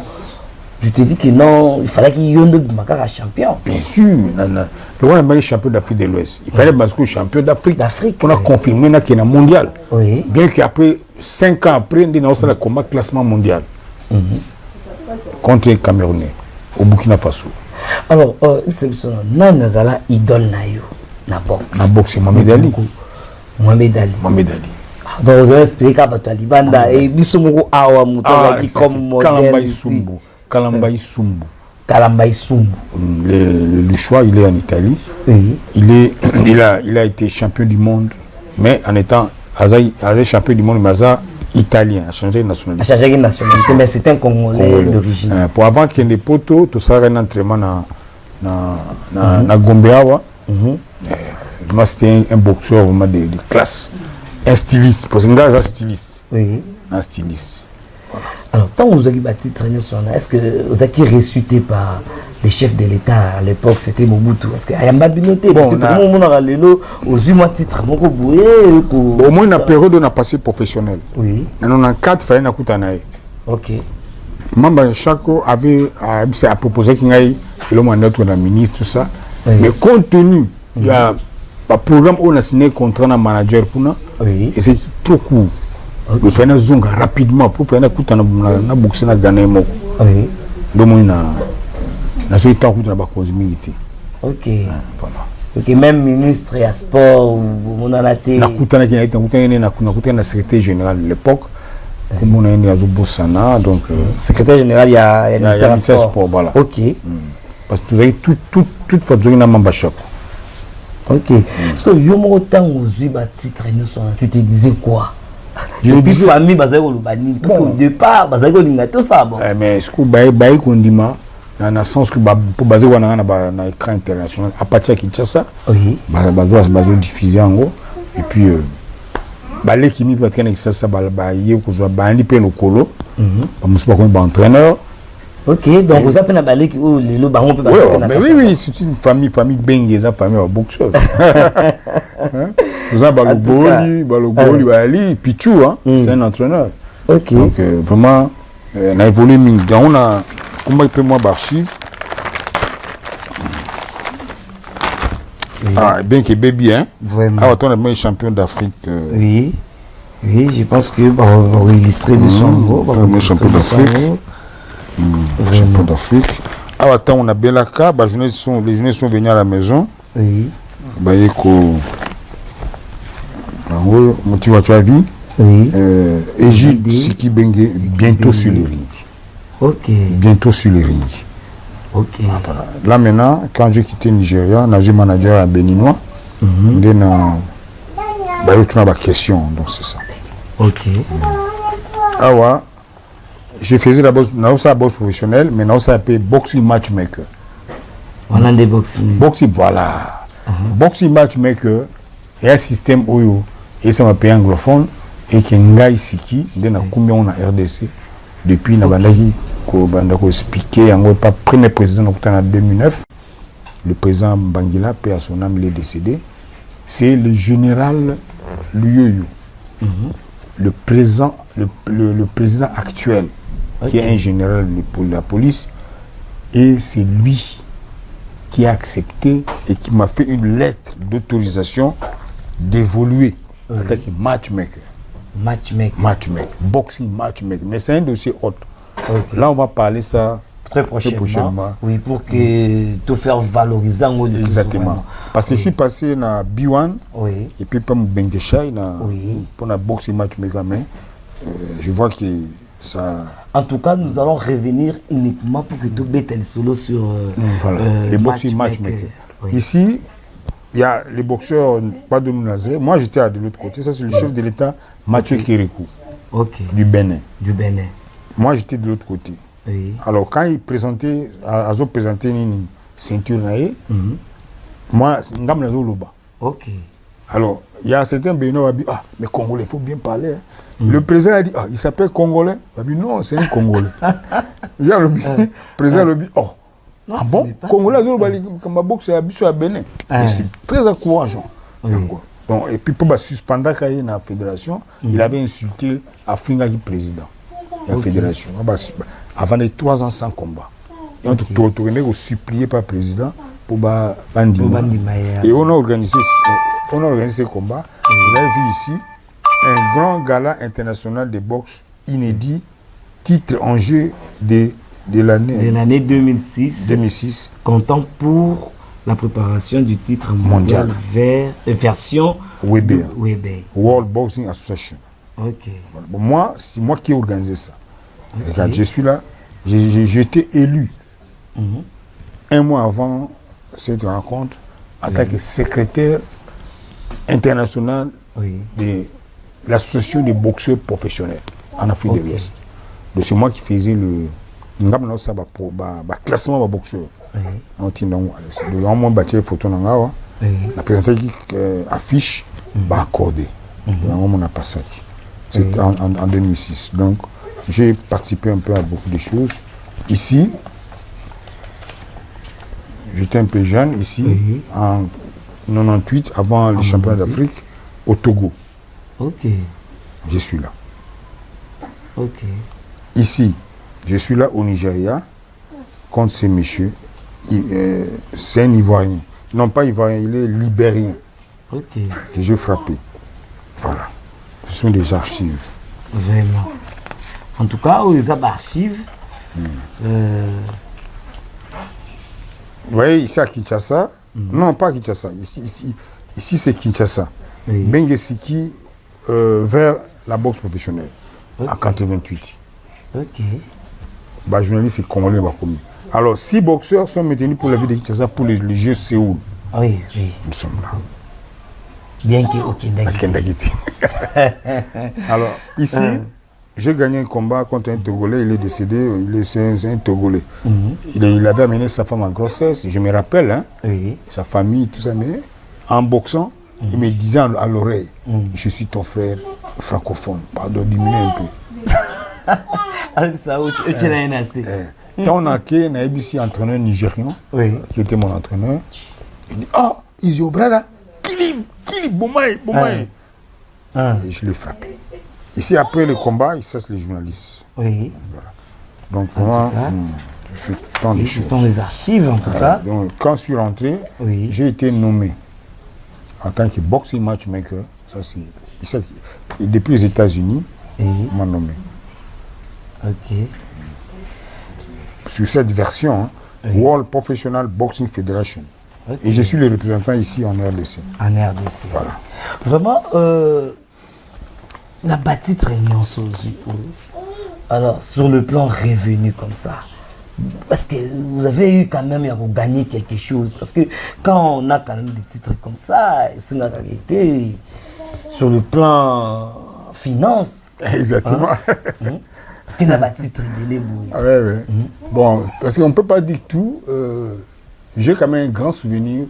Tu te dis que non, il fallait qu'il y ait un champion. Bien sûr, le roi est champion d'Afrique de l'Ouest. Il fallait que champion d'Afrique. On a confirmé qu'il y a un mondial. Bien qu'après, 5 ans après, on a eu le combat classement mondial contre les Camerounais au Burkina Faso. Alors, non, Nazala idole na boxe. Na boxe, c'est Mohamed Ali. Mohamed Ali. Donc, vous avez expliqué à Batalibanda et Bissomoko Awa Moutola qui comme modèle. Kalambaï Sumbu. Le choix, il est en Italie. Oui. Il a été champion du monde, mais en étant champion du monde, mais italien, a changé de nationalité. Mais c'est un Congolais d'origine. Pour avant qu'il y ait des poteaux, tout ça, un entraînement na Gombeawa. Moi, c'était un boxeur vraiment de classe. Un styliste, parce que c'est un styliste. Oui. Un styliste. Alors, quand vous avez bâti traîner sur là, est-ce que vous avez ressuscité par les chefs de l'État à l'époque, c'était Mobutu? Est-ce qu'il y a un babinoté? Parce que tout le monde a l'élo aux 8 mois de titre. Au moins, la période où on a passé professionnel. Oui. On a 4 failles à Koutanaï. Ok. Mamba Chako avait proposé qu'il y ait un ministre, tout ça. Oui. Mais compte tenu, il y a un programme où on a signé un contrat de manager pour nous. Oui. Et c'est trop court. Il faut faire zonga rapidement pour faire na boxe na gagner moko. Oui. Donc na so ita kuta ba cosmilité. OK. Voilà. OK, même ministre ya sport mon anaté. Na kuta na kinita kuta na secrétaire général de l'époque. Comme on a une Azubosana donc secrétaire général il y a ministère sport voilà. OK. Parce que vous avez toute votre zone na mamba chaque. OK. Parce que yomo temps aux ba titre tu te disais quoi? Et puis famille parce qu'au départ tout ça mais ce que baï kondima dans le sens que pour baser na écran international à partir de Kinshasa bazo diffuser en gros et puis balé qui mi peut être ça baïe ko zo bandi pe lokolo ba musuba ko ba entraîneur. OK, donc vous appelez balé qui le bango peut mais oui c'est une famille bengue ça famille boxeur. Tout ça, Balogoli, Bali, Pichou, c'est un entraîneur. Ok. Donc, vraiment, on a évolué. On a, comment il peut moi d'archives. Ah, bien que baby, hein. Vraiment. Ah, on a même champion d'Afrique. Oui. Oui, je pense que on va illustrer le son. Champion d'Afrique. Champion d'Afrique. Ah, attends, on a Belaka. Les journées sont venus à la maison. Oui. Tu as vu? Oui. Égypte, Siki Bengue, bientôt sur les rings. Ok. Bientôt sur les rings. Ok. Voilà. Là maintenant, quand j'ai quitté Nigeria, j'ai manager à Béninois. Il y a une question, donc c'est ça. Ok. Ah ouais. Je faisais la boxe professionnelle, mais now ça s'appelle boxing matchmaker. On a des boxing. Boxing, voilà. Boxing matchmaker, il y a un système où et ça m'a payé anglophone et qui est Siki, combien on a RDC depuis Nabandaki, qu'on a expliqué, en gros, premier président en 2009, le président Bangila, paix à son âme, il est décédé. C'est le général Luyoyo, le président actuel, qui est un général de la police, et c'est lui qui a accepté et qui m'a fait une lettre d'autorisation d'évoluer attaque matchmaker. Matchmaker. Boxing matchmaker. Mais c'est un dossier autre. Là, on va parler ça très prochainement. Oui, pour que te faire valoriser en haut de exactement. Parce que je suis passé dans B1 et puis pour Bengdeshai pour la boxe matchmaker. Mais je vois que ça. En tout cas, nous allons revenir uniquement pour que tu bêtes le solo sur les boxing matchmaker. Ici, il y a les boxeurs, pas de Nounazer. Moi, j'étais de l'autre côté. Ça, c'est le chef de l'État, Mathieu Kérékou, du Bénin. Moi, j'étais de l'autre côté. Oui. Alors, quand il présentait, Azo présentait une ceinture, moi, c'est un gars Loba. Ok. Alors, il y a certains Béninois qui disent, ah, mais Congolais, il faut bien parler. Le président a dit, ah, il s'appelle Congolais. Il a dit, non, c'est un Congolais. Il y a le président a dit, oh. Non, ah bon, Congolais, comme ma boxe, c'est à Bénin. C'est très encourageant. Donc, et puis, pour suspendre la fédération, il avait insulté Afrika qui président de la fédération. Avant les 3 ans sans combat. Et on a supplié par le président pour Bandima. Et on a organisé ce combat. Vous avez vu ici un grand gala international de boxe inédit, titre en jeu de l'année 2006, comptant pour la préparation du titre mondial version Weber. World Boxing Association. Ok. Bon, moi, c'est moi qui ai organisé ça. Okay. Regarde, je suis là, j'ai été élu un mois avant cette rencontre en tant que secrétaire international de l'association des boxeurs professionnels en Afrique de l'Ouest. Donc c'est moi qui faisais le classement des boxeurs. Donc on battu photo dans la présenté qui affiche accordé. On a passé. C'était en 2006. Donc j'ai participé un peu à beaucoup de choses. Ici, j'étais un peu jeune ici, en 98, avant les championnats d'Afrique, au Togo. Ok. Je suis là. Ok. Ici, je suis là au Nigeria, contre ces messieurs. C'est un Ivoirien. Non, pas Ivoirien, il est Libérien. Ok. Que j'ai frappé. Voilà. Ce sont des archives. Vraiment. En tout cas, les archives. Vous voyez, ici à Kinshasa, non, pas à Kinshasa, ici c'est Kinshasa. Bengesiki vers la boxe professionnelle, en 88. Ok. Bah, journaliste c'est congolais. Alors, 6 boxeurs sont maintenus pour la ville de Kinshasa pour les Jeux Séoul. Oui. Nous sommes là. Bien qu'au Kendagiti. Alors, ici, j'ai gagné un combat contre un Togolais, il est décédé, c'est un Togolais. Il avait amené sa femme en grossesse, je me rappelle, sa famille, tout ça, mais en boxant, il me disait à l'oreille, je suis ton frère francophone, pardon, diminue un peu. Tant on a un ABC entraîneur nigérian, qui était mon entraîneur, il dit, ah, Isio Brada, Kilim, Bomaye. Et je l'ai frappé. Ici, après le combat, ils cessent les journalistes. Oui. Voilà. Donc, vraiment, je fais tant de choses. Ce sont les archives, en tout cas. Donc, quand je suis rentré, j'ai été nommé en tant que boxing matchmaker. Ça, c'est depuis les États-Unis, on m'a nommé. Ok. Sur cette version, World Professional Boxing Federation. Et je suis le représentant ici en RDC. En RDC. Voilà. Vraiment, la bâtie très aussi. Alors, sur le plan revenu comme ça, parce que vous avez eu quand même à vous gagner quelque chose. Parce que quand on a quand même des titres comme ça, c'est la réalité sur le plan finance. Exactement. Parce qu'il n'a pas de titre belé. Bon, parce qu'on ne peut pas dire tout. J'ai quand même un grand souvenir.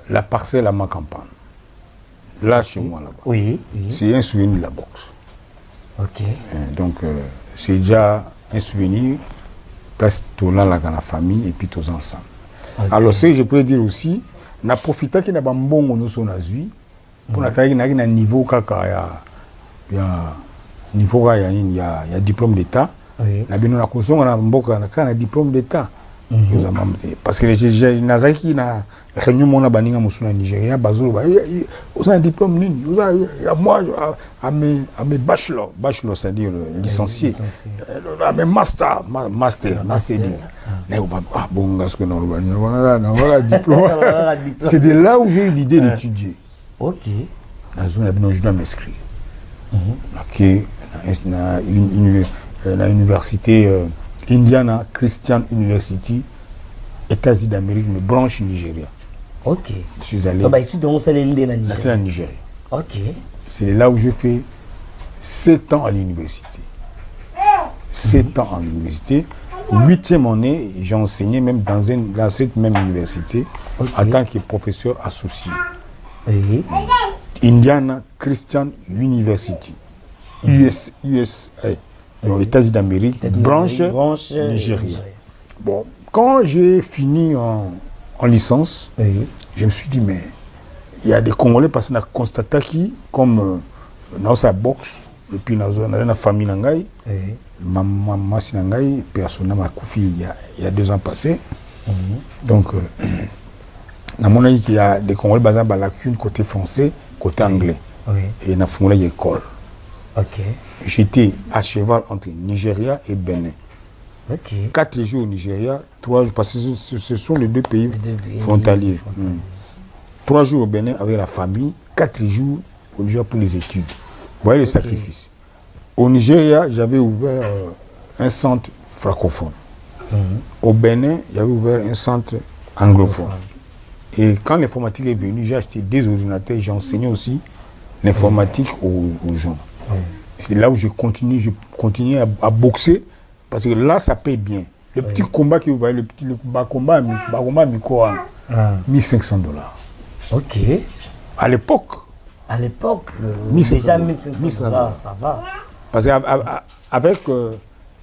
La parcelle à ma campagne. Là, chez moi, là-bas. C'est un souvenir de la boxe. Ok. Donc, c'est déjà un souvenir, presque tout là, dans la famille, et puis tous ensemble. Alors, ce que je peux dire aussi, on a profité qu'il y a un bon nous pour un niveau il y a diplôme d'État. On a un diplôme d'État. Parce que j'ai nazaki na réunion mona baninga musuna Nigeria bazolo ba vous avez un diplôme nini moi à mes bachelor c'est-à-dire licencié à mes master mais on va bon parce que non voilà diplôme c'est de là où j'ai eu l'idée d'étudier. OK. Dans zone je dois m'inscrire. Na université Indiana Christian University, États-Unis d'Amérique, mais branche Nigeria. OK. Je suis allé. Donc, tu dois aller en Nigeria. OK. C'est là où j'ai fait 7 ans à l'université. 7 ans à l'université. 8e année, j'ai enseigné même dans cette même université en tant que professeur associé. Oui. Indiana Christian University. USA. Aux États-Unis d'Amérique, branche Nigeria. Bon, quand j'ai fini en licence, je me suis dit, mais il y a des Congolais parce qu'on a constaté qui, comme dans sa boxe, et puis dans la famille Nangaï, maman Sinangaï, personne m'a confié il y a 2 ans passés. Donc, dans mon avis, il y a des Congolais basés à la lacune côté français, côté anglais. Et dans la école. OK. J'étais à cheval entre Nigeria et Bénin. 4 jours au Nigeria, 3 jours, parce que ce sont les 2 pays frontaliers. 3 jours au Bénin avec la famille, 4 jours au Nigeria pour les études. Vous voyez le sacrifice. Au Nigeria, j'avais ouvert un centre francophone. Au Bénin, j'avais ouvert un centre anglophone. Et quand l'informatique est venue, j'ai acheté 2 ordinateurs, j'ai enseigné aussi l'informatique aux gens. C'est là où je continue à boxer, parce que là, ça paye bien. Le petit combat que vous voyez, le combat micro, $1,500. OK. À l'époque, déjà $1,500, ça va. Parce qu'avec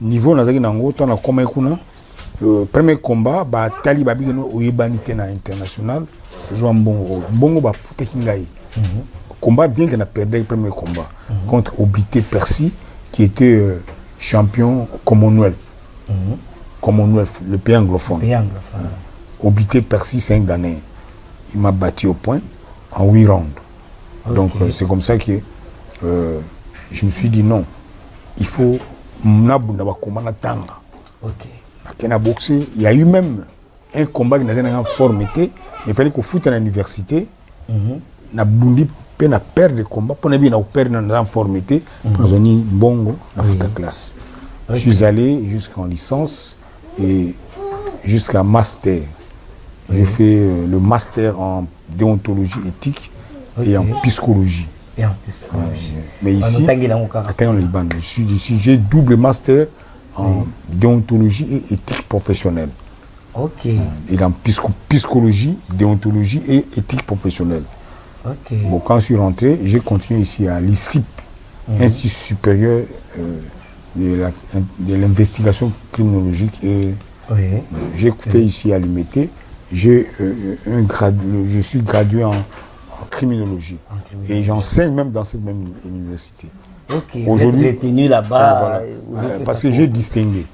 niveau, le premier combat, Tali Babigeno Oyebanite na international, joue un bon rôle. Bongo ba fouté kingai. Combat bien qu'on a perdu le premier combat contre Obité Percy, qui était champion Commonwealth. Commonwealth, le pays anglophone. Obité Percy, c'est un Ghanéen. Il m'a battu au point en 8 rounds. Donc c'est comme ça que je me suis dit non, il faut boxer. Il y a eu même un combat qui n'a pas formé. Il fallait qu'on foute à l'université. Na bundi pe na perdre de combat pour ne bien perdre dans conformité pour donner bongo na foot classe. Je suis allé jusqu'en licence et jusqu'à master. J'ai fait le master en déontologie éthique et en psychologie. Mais ici, j'ai double master en déontologie et éthique professionnelle. OK. Et en psychologie, déontologie et éthique professionnelle. Bon, quand je suis rentré, j'ai continué ici à l'ICIP, Institut supérieur de l'investigation criminologique. Et j'ai fait ici à l'UMT. Je suis gradué en criminologie. Et j'enseigne même dans cette même université. Aujourd'hui, retenu là-bas. Parce que j'ai distingué.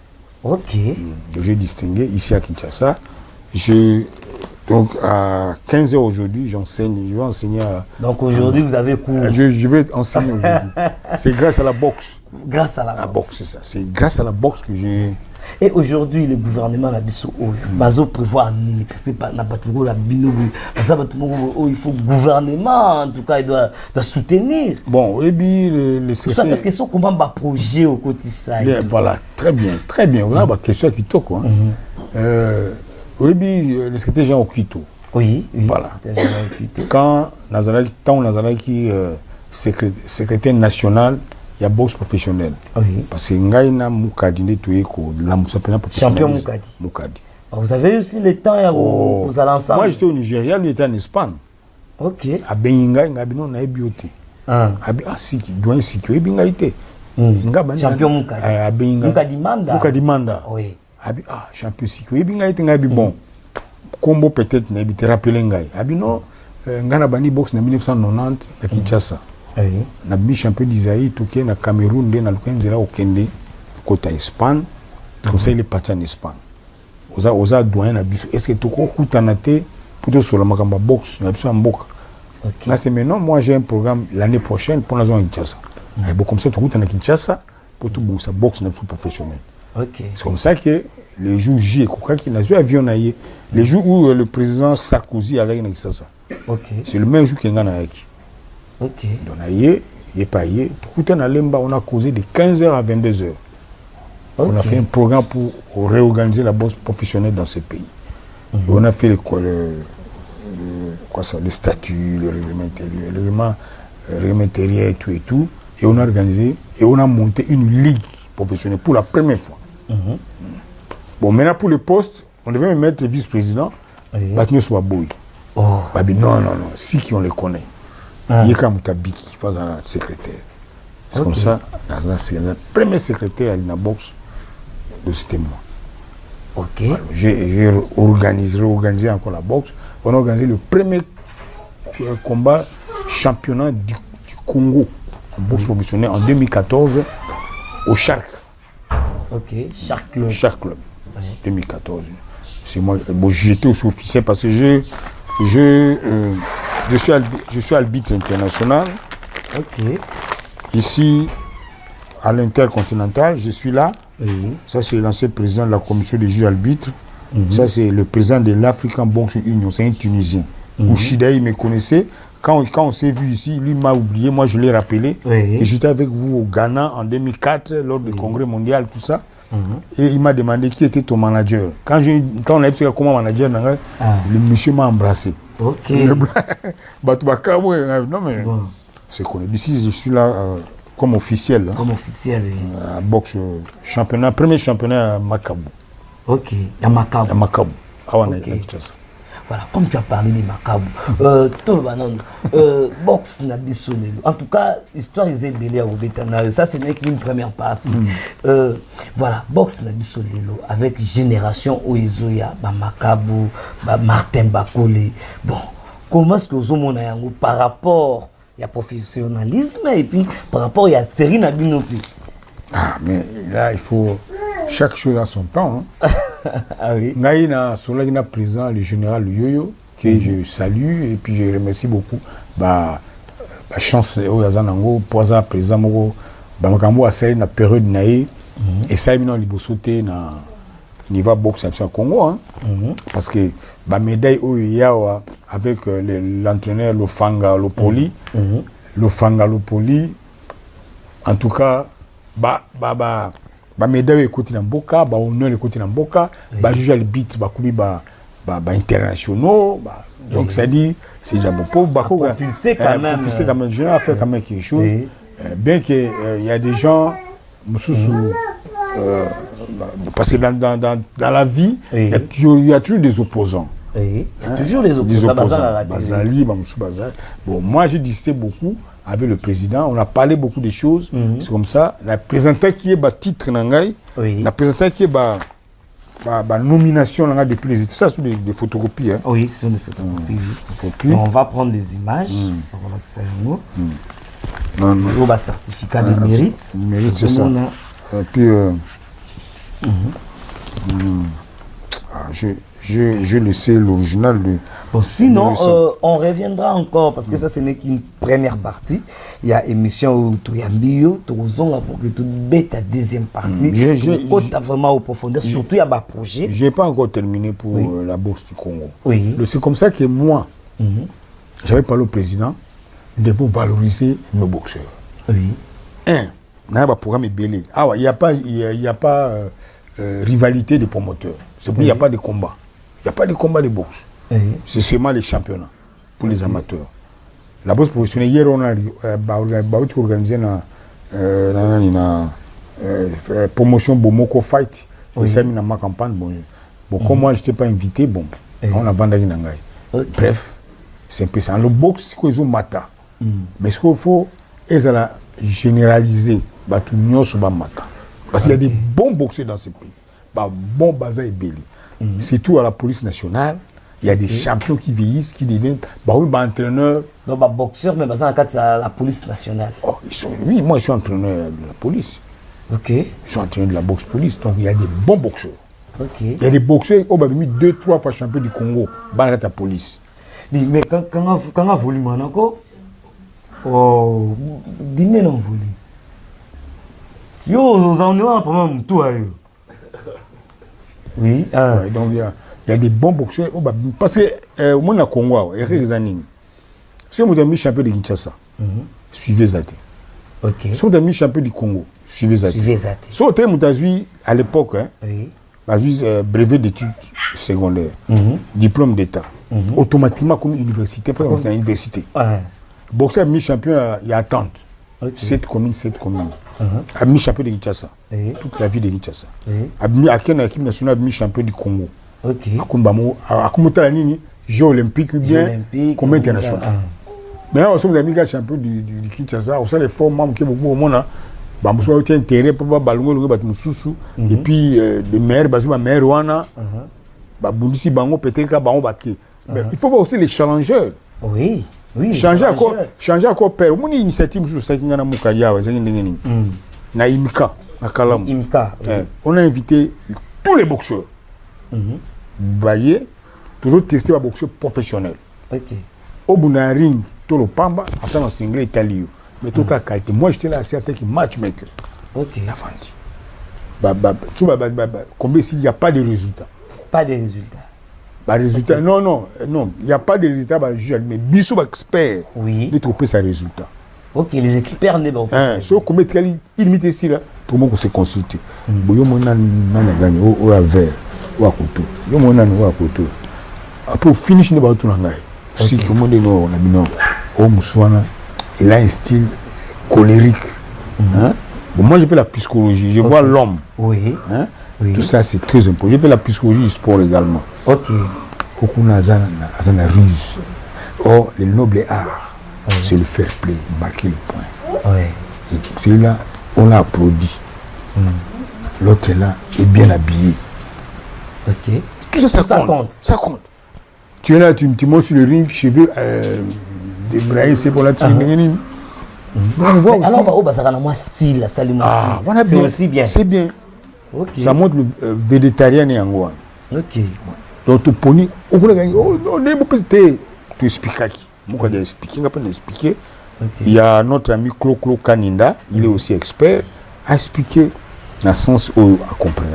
J'ai distingué ici à Kinshasa. Donc à 15h aujourd'hui, j'enseigne, je vais enseigner à... Donc aujourd'hui, vous avez cours. Je vais enseigner aujourd'hui. C'est grâce à la boxe. Grâce à la boxe, c'est ça. C'est grâce à la boxe que j'ai... Et aujourd'hui, le gouvernement a dit qu'il prévoit parce que n'a pas toujours la binobu. Il faut le gouvernement, en tout cas, il doit soutenir. Bon, et puis les secrétaires... Est-ce que ce combat un projet au quotidien? Voilà, très bien. Voilà, ma question à Quito, quoi. Oui, le secrétaire Jean Okito. Oui. Voilà. Quand Nazaraki qui secrétaire national, il y a boxe professionnelle. Parce que Ngaïna Moukadi, champion Moukadi. Vous avez aussi le temps vous allez ensemble. Moi j'étais au Nigeria, lui était en Espagne. OK. À Benga, Ngabino na bioté. Siki, doyen Siki, Bengaïté. Champion Moukadi. Moukadi Manda. Oui. Champion Siki, Bengaïté Ngabi bon. Combo peut-être n'a été rappelé Ngaï. Non, Ngana Bani boxe en 1990 à Kinshasa. Na bi champion d'Isaïe toké na Cameroun de na Lukenzela au Kende côté Espagne. Comme ça il est parti en Espagne. oza doyen na biso est-ce que tokokutana te pour tosola makambo ya boxe na biso ya mboka. Là c'est maintenant, moi j'ai un programme l'année prochaine pour la zone Kinshasa. Bon, comme ça tokutana Kinshasa pour tout bon ça boxe na biso professionnel. C'est comme ça que les jours J qui n'a joué avion naïe les jours où le président Sarkozy a gagné Kinshasa. C'est le même jour qu'il y a naïki. Donc naïe il pas yé tokutana lemba on a causé de 15h à 22h. On a fait un programme pour réorganiser la boxe professionnelle dans ce pays. Et on a fait le statut, le règlement intérieur et tout. Et on a organisé et on a monté une ligue professionnelle pour la première fois. Bon, maintenant pour le poste, on devait me mettre vice-président. Batnyo Swaboui. Non, si qui on les connaît. Il y a comme Tabiki qui fait un secrétaire. C'est comme ça, le premier secrétaire à la boxe. C'était moi. J'ai réorganisé encore la boxe. On a organisé le premier combat championnat du Congo en boxe professionnelle en 2014 au Shark. Shark Club. 2014. C'est moi. Bon, j'étais aussi officiel parce que je suis arbitre international. Ici, à l'Intercontinental, je suis là. Ça, c'est l'ancien président de la commission des juges arbitres. Ça, c'est le président de l'African Boxing Union. C'est un Tunisien. Ouchida, il me connaissait. Quand on s'est vu ici, lui m'a oublié. Moi, je l'ai rappelé. Et j'étais avec vous au Ghana en 2004, lors du congrès mondial, tout ça. Et il m'a demandé qui était ton manager. Quand on a dit comment manager, le monsieur m'a embrassé. Non, mais c'est connu. Ici, je suis là. Comme officiel. À boxe championnat, premier championnat à Makabu. À Makabu. Voilà, comme tu as parlé de Makabu, boxe na bisolelo. En tout cas, histoire is belé à Obetana. Ça, ce n'est qu'une première partie. Voilà, boxe na bisolelo avec génération Oezoya, Makabu, Martin Bakole. Bon, comment est-ce que vous avez par rapport il y a professionnalisme et puis par rapport il y a série Nabinopi. Mais là il faut chaque chose à son temps. Ah oui. Naïna Solagina président le général Yoyo que je salue et puis je remercie beaucoup chance au Yazanango poza président moko makambo asali na période naïe et ça bino libosoté na niveau boxe à Congo parce que ba médaille au yawa avec l'entraîneur Lofanga Lopoli Lofanga Lopoli en tout cas ba médaille côté na Mboka ba honneur le côté na Mboka ba juge arbitre ba kubi ba internationaux donc ça dit c'est déjà beaucoup propulsé quand même je vais faire quand même quelque chose bien que il y a des gens parce que dans la vie, il y a toujours des opposants. Il y a toujours des opposants. Bazali, bon, moi j'ai discuté beaucoup avec le président, on a parlé beaucoup de choses. C'est comme ça. La présentation qui est titre Nangai, la présentation qui est nomination depuis les études, ça sont des photocopies. Oui, ce sont des photocopies. On va prendre des images. On va ça un certificat de mérite. Mérite, c'est ça. Et puis, je laissé l'original de... Bon, sinon, on reviendra encore, parce que ça, ce n'est qu'une première partie. Il y a émission où tu as bio, tu as pour que tu bêtes ta deuxième partie. Tu as vraiment au profondeur, surtout il y a un projet. Je n'ai pas encore terminé pour la bourse du Congo. C'est comme ça que moi, j'avais parlé au président, nous devons valoriser nos boxeurs. Il y a un programme belé. Il n'y a pas rivalité des promoteurs. C'est pour il n'y a pas de combat. Il n'y a pas de combat de boxe. C'est seulement les championnats pour les amateurs. La boxe professionnelle, hier, on a organisé une promotion Bomoko Fight. Et ça, dans ma campagne. Bon, comme moi, je n'étais pas invité, on a vendu Nangai. Bref, c'est un peu ça. Le boxe, c'est qu'on mata. Mais ce qu'il faut, c'est généraliser. Parce qu'il y a des bons boxeurs dans ce pays. Bon bazar et belé. C'est tout à la police nationale. Il y a des champions qui vieillissent, qui deviennent entraîneurs. Donc, boxeurs, mais dans la police nationale. Oui, moi je suis entraîneur de la police. Je suis entraîneur de la boxe police. Donc il y a des bons boxeurs. Ok. Il y a des boxeurs qui ont mis 2-3 fois champion du Congo. Dans la police. Mais quand on a voulu, oh, dis-moi non voulu. Yo, on a un problème tout à eux. Oui. Ouais, donc il y a des bons boxeurs. Parce que au monde Congo, il y a des années. Si vous avez mis champion de Kinshasa, suivez Zate. Ok. Si vous avez mis champion du Congo, suivez Zate. Suivez Zate. Si vous avez mis à l'époque, Oui. brevet d'études secondaires, diplôme d'État, automatiquement comme université, pas comme université. Ouais. Boxeur a mis champion, il y a attente. Ok. 7 communes. A mis champion de Kinshasa. Oui. Toute la vie de Kinshasa. Oui. A mis à quelle équipe nationale a mis champion du Congo. Ok. À Kumutala Nini, Jeux olympiques ou bien comme international. Mais on sommes amis champion du Kinshasa, on sait les formes membres qui beaucoup au monde. Bamousso a été intérêt pour Balongo, et puis les maires, Bazuma maire Wana, Babundisi Bango, peut-être Bango Baké. Mais il faut voir aussi les challengers. Oui. Oui. Changer encore père. Mon initiative sur ça qui n'a Moukadia, na Imika, na Kalam. Imika. On a invité tous les boxeurs. Baye, toujours tester les boxeurs professionnels. Ok. Au bout d'un ring, tout le pamba, attends en single italien. Mais toute la qualité. Moi, j'étais là, c'est un matchmaker. Ok. La vente. Combien s'il n'y a pas de résultats? Pas de résultats. Bah, résultat, okay. Non, il n'y a pas de résultat, bah, mais Bissou expert, oui. Il trouve ses résultats. Ok, les experts n'est pas. Si on commet il limite ici, là, tout le monde s'est consulté. Bon, il y a gagné, ou à vert, ou à couteau. Il y a ou à couteau. Après, au finish, il y a tout le monde. Si tout le monde est non, on a dit non. Oh, Moussouana, il a un style colérique. Bon, moi, je fais la psychologie, je vois l'homme. Oui. Oui. Tout ça, c'est très important. Je fais la psychologie du sport également. Ok. Okuna Azana ruse. Or, le noble art, c'est le fair play, marquer le point. Oui. Et celui-là, on l'a applaudi. L'autre est là, est bien habillé. Ok. Tout ça, ça compte. Ça compte. Tu es là, tu montes sur le ring, cheveux débraillés, c'est pour la dessus. On voit aussi. Alors, ça a un style, ça a un style. C'est aussi bien. C'est bien. Okay. Ça montre le végétarien et en ok. Donc, tu poni, on peut gagner. Oh, non, tu expliques à qui? Moi, je vais expliquer. Il y a notre ami Klo Kaninda, il est aussi expert, à expliquer dans le sens où à comprendre.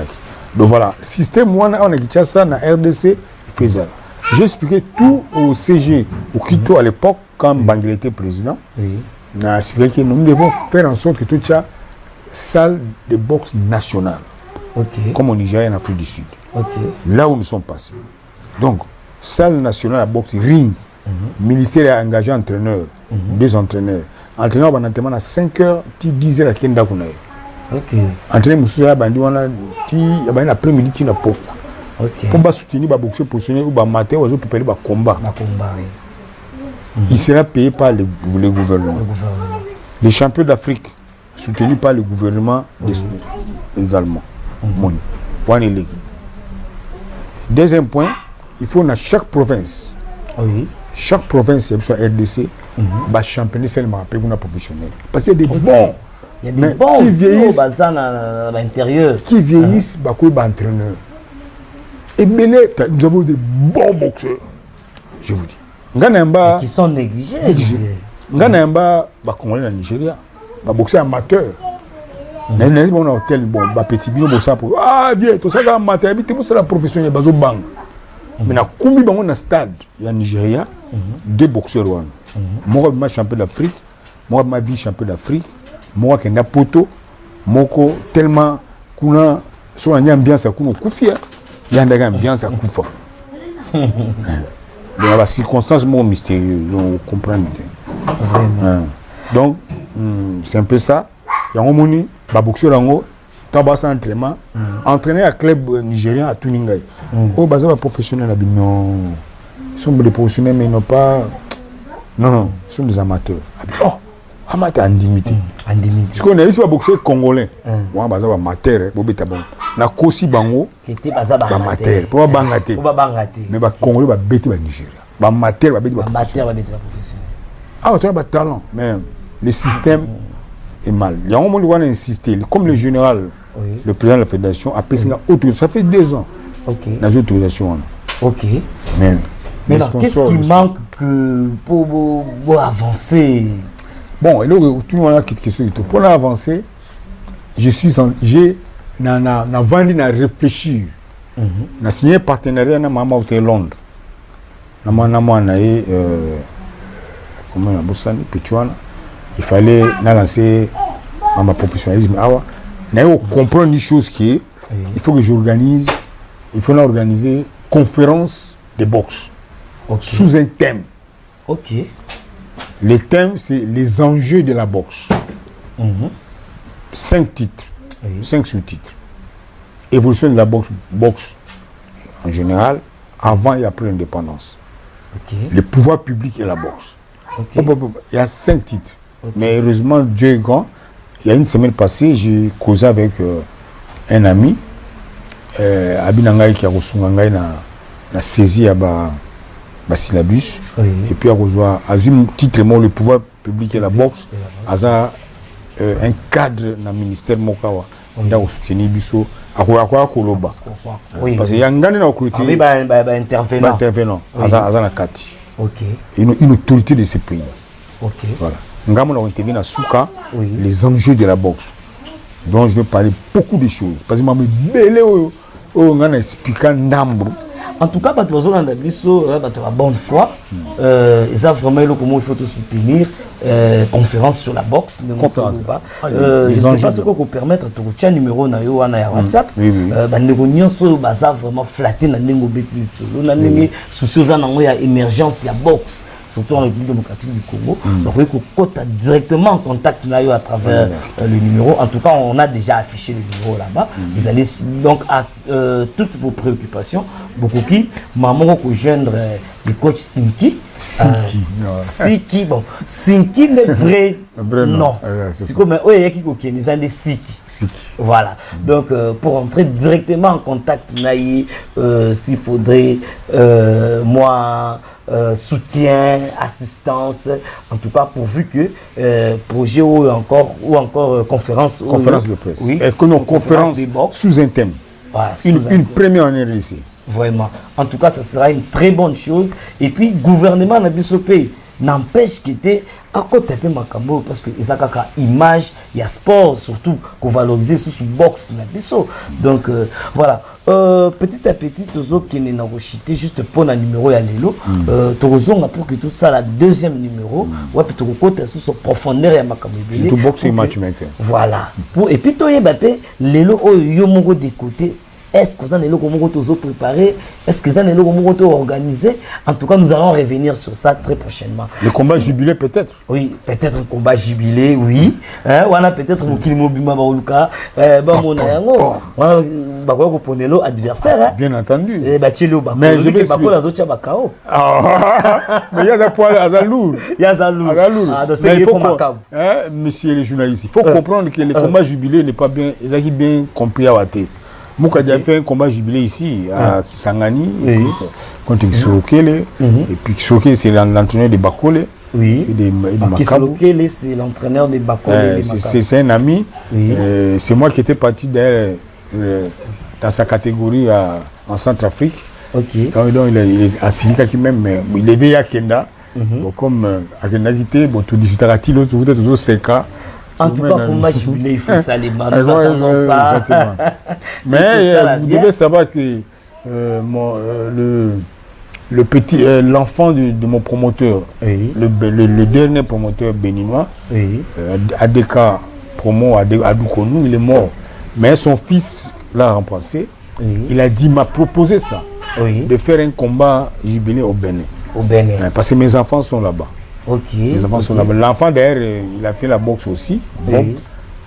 Donc voilà, le système, on a ça dans la RDC, il fait ça. J'ai expliqué tout au CG, au Quito à l'époque, quand Bangui était président. Oui. On a expliqué que nous devons faire en sorte que toute la salle de boxe nationale. Okay. Comme au Nigeria et en Afrique du Sud. Okay. Là où nous sommes passés. Donc, salle nationale à boxe, ring, ministère a engagé entraîneurs, 2 entraîneurs. Entraîneur va entraînement à 5 heures, 10 heures à Kenda Kunaï. Ok. Entraîneur Moussouya Bandi, on a l'après-midi, tu n'as pas. Ok. Pour soutenir les boxeurs professionnels ou les amateurs, ou préparer les combats. Oui. Il sera payé par le gouvernement. Les champions d'Afrique, soutenus par le gouvernement également. Deuxième point, il faut dans chaque province, chaque province, soit RDC, championnat seulement professionnel. Parce qu'il y a des bons, il y a des bons qui vieillissent à l'intérieur. Qui vieillissent, entraîneurs. Et nous avons des bons boxeurs, je vous dis. Qui sont négligés. Congolais en Nigeria, boxeurs amateurs. On a un hôtel, petit bio, ah, bien, tout ça, c'est la professionnelle, mais na kumbi bango na stade ya Nigeria, 2 boxeurs. Moi, je suis champion d'Afrique, moi, je suis vice-champion d'Afrique, moi, je suis poto, moko tellement kuna so anya ambiance ya kuna kufia, ya ndaga ambiance ya kufa. Donc, la circonstance mystérieuse, on comprend bien. Vraiment. Donc, c'est un peu ça. Il y a un moni, boxeur rango, tabasa entraînement, entraîné à club nigérien à Tuningaï. Oh, bazar professionnel, non. Ils sont des professionnels, mais ils n'ont pas. Non, ils sont des amateurs. Oh, amateur en limité. Parce qu'on a ici un boxeur congolais. Moi, bazar amateur, bobeta bon. Na kosi bango. Qui était bazar amateur. Pour bangater. Bangater. Mais ba congolais ba bêti ba Nigeria. Ba amateur ba bêti ba professionnel. Ah, tu as pas talent, mais le système est mal. Il y a un moment où on a insisté, comme le général le président de la fédération a payé ça fait 2 ans. Dans l'autorisation. Ok. Mais qu'est-ce qui manque pour avancer? Bon, et là, tout le monde a quelque chose. Pour avancer, j'ai vendu à réfléchir. J'ai signé un partenariat avec Maman Hôtel Londres. Il fallait lancer mon professionnalisme. Il faut comprendre une chose qui est, il faut que j'organise, il faut organiser conférence de boxe sous un thème. Le thème, c'est les enjeux de la boxe. 5 titres, 5 sous-titres. Évolution de la boxe en général, avant et après l'indépendance. Le pouvoir public et la boxe. Il y a 5 titres. Mais heureusement, Dieu est grand. Il y a une semaine passée, j'ai causé avec un ami, Abinangaï qui a reçu la saisie à Syllabus. Et puis, à un titre, le pouvoir public et la boxe, un cadre dans le ministère de Mokawa. On a soutenu Bisso. Parce qu'il y a un intervenant. Une autorité de ce pays. Voilà. Nous avons intervenu à Souka, les enjeux de la boxe. Donc je vais parler beaucoup de choses. Parce que je vais expliquer nombre. En tout cas, tu as la bonne foi. Ils ont vraiment comment il faut te soutenir. Conférence sur la boxe. Je ne sais pas ce qu'on peut permettre de te faire numéro na WhatsApp. Nous vraiment flatté dans les bêtises solo. Nous avons soucieux d'émergence de la boxe. Surtout en République démocratique du Congo. Donc, il faut directement en contact à travers le numéro. En tout cas, on a déjà affiché le numéro là-bas. Vous allez donc à toutes vos préoccupations. Beaucoup qui, maman, pour joindre le coach Sinki. Sinki, bon. Sinki, le vrai nom. C'est comme il y a qui ont des Siki. Voilà. Donc, pour entrer directement en contact, s'il faudrait, moi, soutien, assistance, en tout cas pourvu que projet ou encore conférence de presse. Et que nos conférences sous un thème. Une première en RDC. Vraiment. En tout cas, ça sera une très bonne chose. Et puis, gouvernement n'a pas pays n'empêche qu'il était à côté de Macambo parce que il y a image, il y a sport surtout qu'on valorise sous boxe. Donc voilà. Petit à petit, Tozo qui est chité juste pour un numéro à l'élo. Tozo on a pour que tout ça la deuxième numéro. Ouais, puis Tozo côté sous son profondeur et Macambo. Surtout boxe et matchmaker. Voilà. Et puis Toye Bappé, l'élo yo mongo des côtés. Est-ce que vous avez préparé? Est-ce que vous avez organisé? En tout cas, nous allons revenir sur ça très prochainement. Le combat jubilé peut-être? Oui, peut-être un combat jubilé, oui. Voilà, peut-être un Kilimo Baoluka. Adversaire. Bien entendu. Mais je vais mais il y a des poils à Zalour. Il y a Zalour. Mais il faut monsieur les journalistes, il faut comprendre que le combat jubilé n'est pas bien, bien compris à Waté. Moukadi a fait un combat jubilé ici à Kisangani contre Kisokele. Et puis Kisokele, c'est l'entraîneur de Bakole. Oui. Kisokele, c'est l'entraîneur de Bakole. C'est un ami. C'est moi qui étais parti dans sa catégorie en Centrafrique. Donc il est à Silika qui même, il est venu à Kenda. Comme à Kenda qui était, tout digitalati, l'autre, tout c'est cas. En tout cas, pour moi, il faut ça, les mains. Nous attendons ça. Mais vous devez savoir que l'enfant de mon promoteur, le dernier promoteur béninois, ADK Promo, Adoukonou, il est mort. Mais son fils l'a remplacé. Il m'a proposé ça, de faire un combat jubilé au Bénin. Parce que mes enfants sont là-bas. Les enfants sont là-bas. L'enfant d'ailleurs, il a fait la boxe aussi.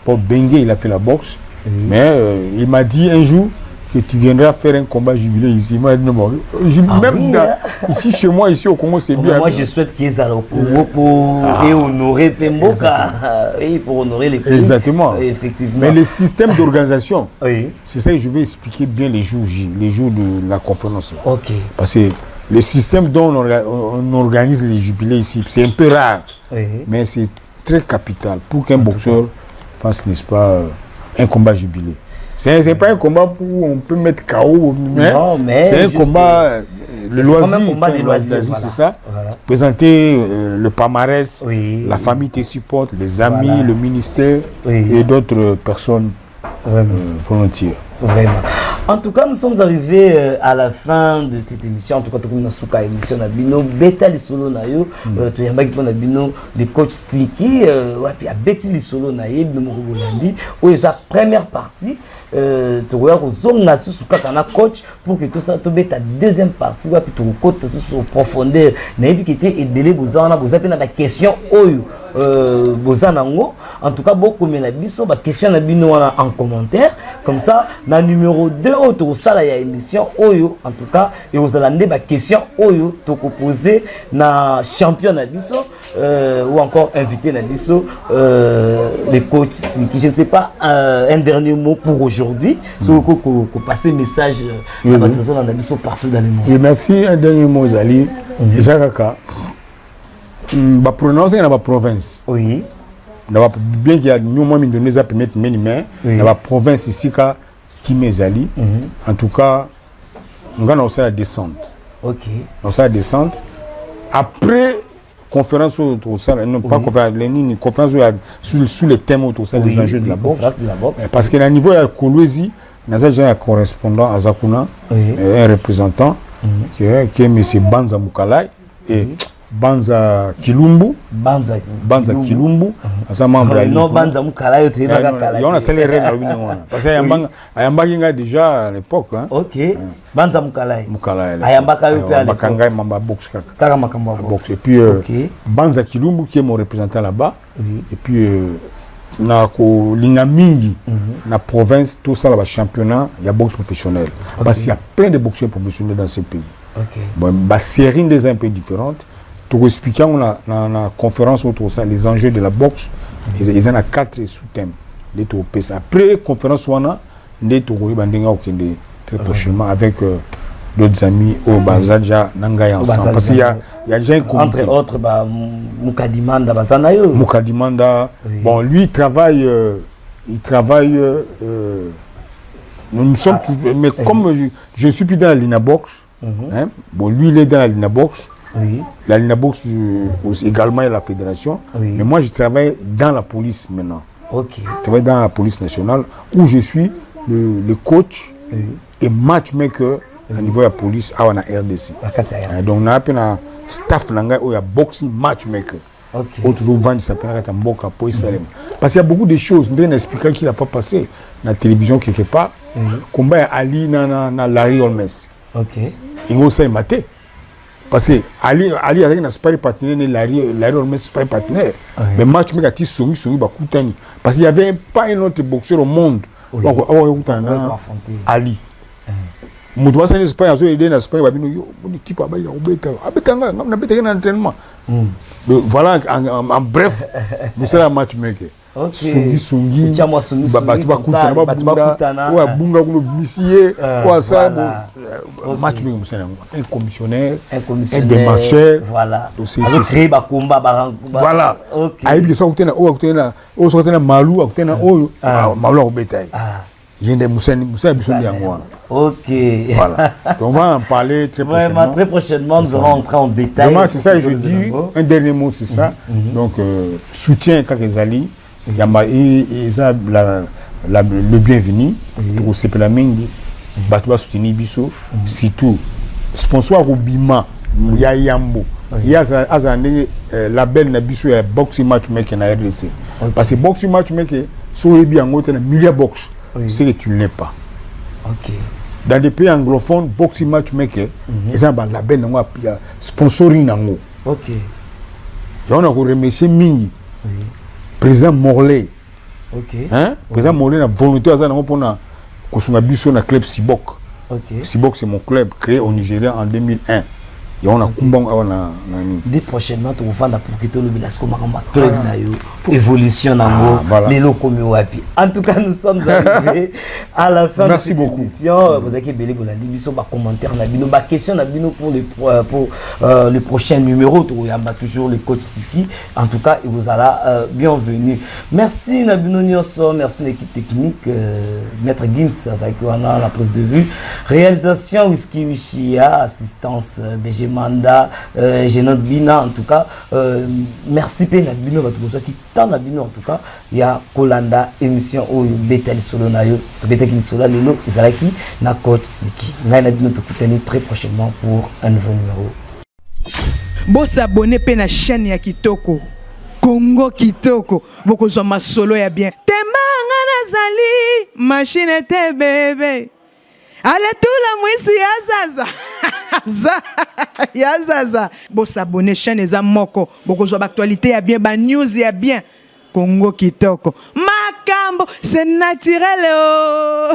Bob Bengue, il a fait la boxe. Mais il m'a dit un jour que tu viendras faire un combat jubilé ici. Moi, ici chez moi, ici au Congo, c'est bien. Moi, je souhaite qu'ils aient au Congo pour honorer Pemboka. Pour honorer les pays. Exactement. Effectivement. Mais le système d'organisation, c'est ça que je vais expliquer bien les jours de la conférence. Parce que le système dont on organise les jubilés ici, c'est un peu rare, mais c'est très capital pour qu'un boxeur fasse, n'est-ce pas, un combat jubilé. C'est pas un combat où on peut mettre KO, non, mais c'est un combat, le loisir, c'est ça. Voilà. Présenter le palmarès, la famille te supporte, les amis, le ministère et d'autres personnes volontiers. Vraiment. En tout cas, nous sommes arrivés à la fin de cette émission. En tout cas, nous avons une émission na bino beta li solo na yo. Tu yamba ki na bino le coach Siki wapi a beti li solo na ye bino moko bolandi. O sa première partie tu vois ko zonga su kaka coach pour que tout ça to beta deuxième partie wapi to côté sur profondeur. Na yebi ki était ebele bozana bozape na ba question oyo bozana ngo. En tout cas, beaucoup de biso ba question na bino en commentaire comme ça. Na numéro 2 auto sala ya émission oyo en tout cas et vous allez ba question oyo to poser na champion na biso ou encore invité na biso les coachs qui je ne sais pas un dernier mot pour aujourd'hui sur ko passer message à votre personne na biso partout dans le monde. Et merci un dernier mot Zali Isakaka ba prononcer na ba province. Oui. Bien qu'il y a nous moins Indonésie permettre mais dans la province ici qui m'ezali en tout cas on a aussi la descente. OK. On a la descente après conférence autour ça non pas conférence sur les thèmes autour ça des enjeux de la boxe parce que à niveau de la Kolwezi nous avons un correspondant à Zakuna un représentant qui est monsieur Banza Mukalai et Banza Kilumbu Kilumbu asa membre ali non Banza Mukalai tu eba kala on a célébré na bino wana parce que ayamba kinga déjà à l'époque hein. OK Banza Mukalai ayamba ka yo pe à l'époque bakanga mamba boxe kaka makambo boxe et puis Banza Kilumbu qui est mon représentant là-bas et puis na ko linga mingi na province tout ça là championnat il y a boxe professionnelle parce qu'il y a plein de boxeurs professionnels dans ce pays. Bon ba série des un peu différentes. Pour expliquer, on a une conférence autour de ça, les enjeux de la boxe. Ils ont 4 sous-thèmes. Après la conférence, on a très prochainement avec d'autres amis au Bazaja Nangay ensemble. Parce qu'il y a déjà un comité. Entre autres, Mukadimanda Bazanayo. Mukadimanda, bon, lui, il travaille. Nous sommes toujours. Mais comme je suis plus dans la Lina Box, bon, lui, il est dans la Lina Box. Oui. La Lina Box également et la fédération. Mais moi, je travaille dans la police maintenant. OK. Je travaille dans la police nationale où je suis le coach et matchmaker au niveau de la police à la RDC. Donc, on a un staff où il y a boxing matchmaker. Autour de ça parce qu'il y a beaucoup de choses. On a expliqué qu'il n'a pas passé dans la télévision quelque part. Combat Ali na Larry Holmes. OK. Il y a maté. Parce que Ali avec un super partenaire, Larry Holmes super partenaire. Mais match mais quand Songi bakutani parce qu'il y avait pas un autre boxeur au monde. Ali. Mutu c'est Espagne azo aider na Espagne babino yo type abaya obeta abetanga na betanga na entraînement. Voilà en bref, c'est la matchmaker. Songi batu bakutana ou abunga kulo bisier ou ça matchmaker musana un commissionnaire un démarcheur voilà créer ba combat voilà ayibi so kutena malu akutena oyo malu obeta yende musani bisoni yango. OK. Voilà. Donc on va en parler très prochainement. Vraiment, très prochainement, nous allons entrer en détail. Vraiment, c'est ça, je dis, un dernier mot, c'est ça. Donc, soutien Kakezali, il y a le bienvenu pour Sepelamingi, Batouba soutenir Bisso, surtout, sponsor Rubima, Yayambo. Il y a un label Nabisso et boxing matchmaker na RDC. Parce que boxing matchmaker, sur les biens, il y a un milliard box. C'est que tu ne l'es pas. OK. Dans des pays anglophones, boxing matchmaker, ils ont un label, il y a sponsoring. OK. Et on a remercié Mingi, président Morley. OK. Hein? Président Morley a volonté à Kosuma Bisso na club Sibok. OK. Sibok, c'est mon club créé au Nigeria en 2001. ya on a kumbang awana nani dès prochainement tu vas pour que tout le bilas comme évolution nango lelo komi wapi. En tout cas nous sommes arrivés à la fin de cette émission. Vous avez belé bolandi biso ba commentaire na bino ba question na bino pour le prochain numéro tu yamba toujours le coach Siki. En tout cas il vous a bienvenue. Merci na bino nyonso, merci l'équipe technique maître Gims Azakiwana la prise de vue, réalisation Whisky Wishia, assistance BG Manda, Genot Bina en tout cas. Merci pe na bino bato qui tant na bino en tout cas. Il y a Kolanda émission au Betel Solo na yo, Betel Solo lelo ezalaki na coach Siki. Ngai na bino tokutani très prochainement pour un nouveau numéro. Bon s'abonner pe na chaîne ya Kitoko. Congo Kitoko, boko zo masolo ya bien. Temba ngana zali, machine te bébé. Allez tout la mwisi ya zaza. Bo s'abonner chaîne eza moko, boko zo actualité ya bien, ba news ya bien. Congo Kitoko. Makambo, c'est naturel oh.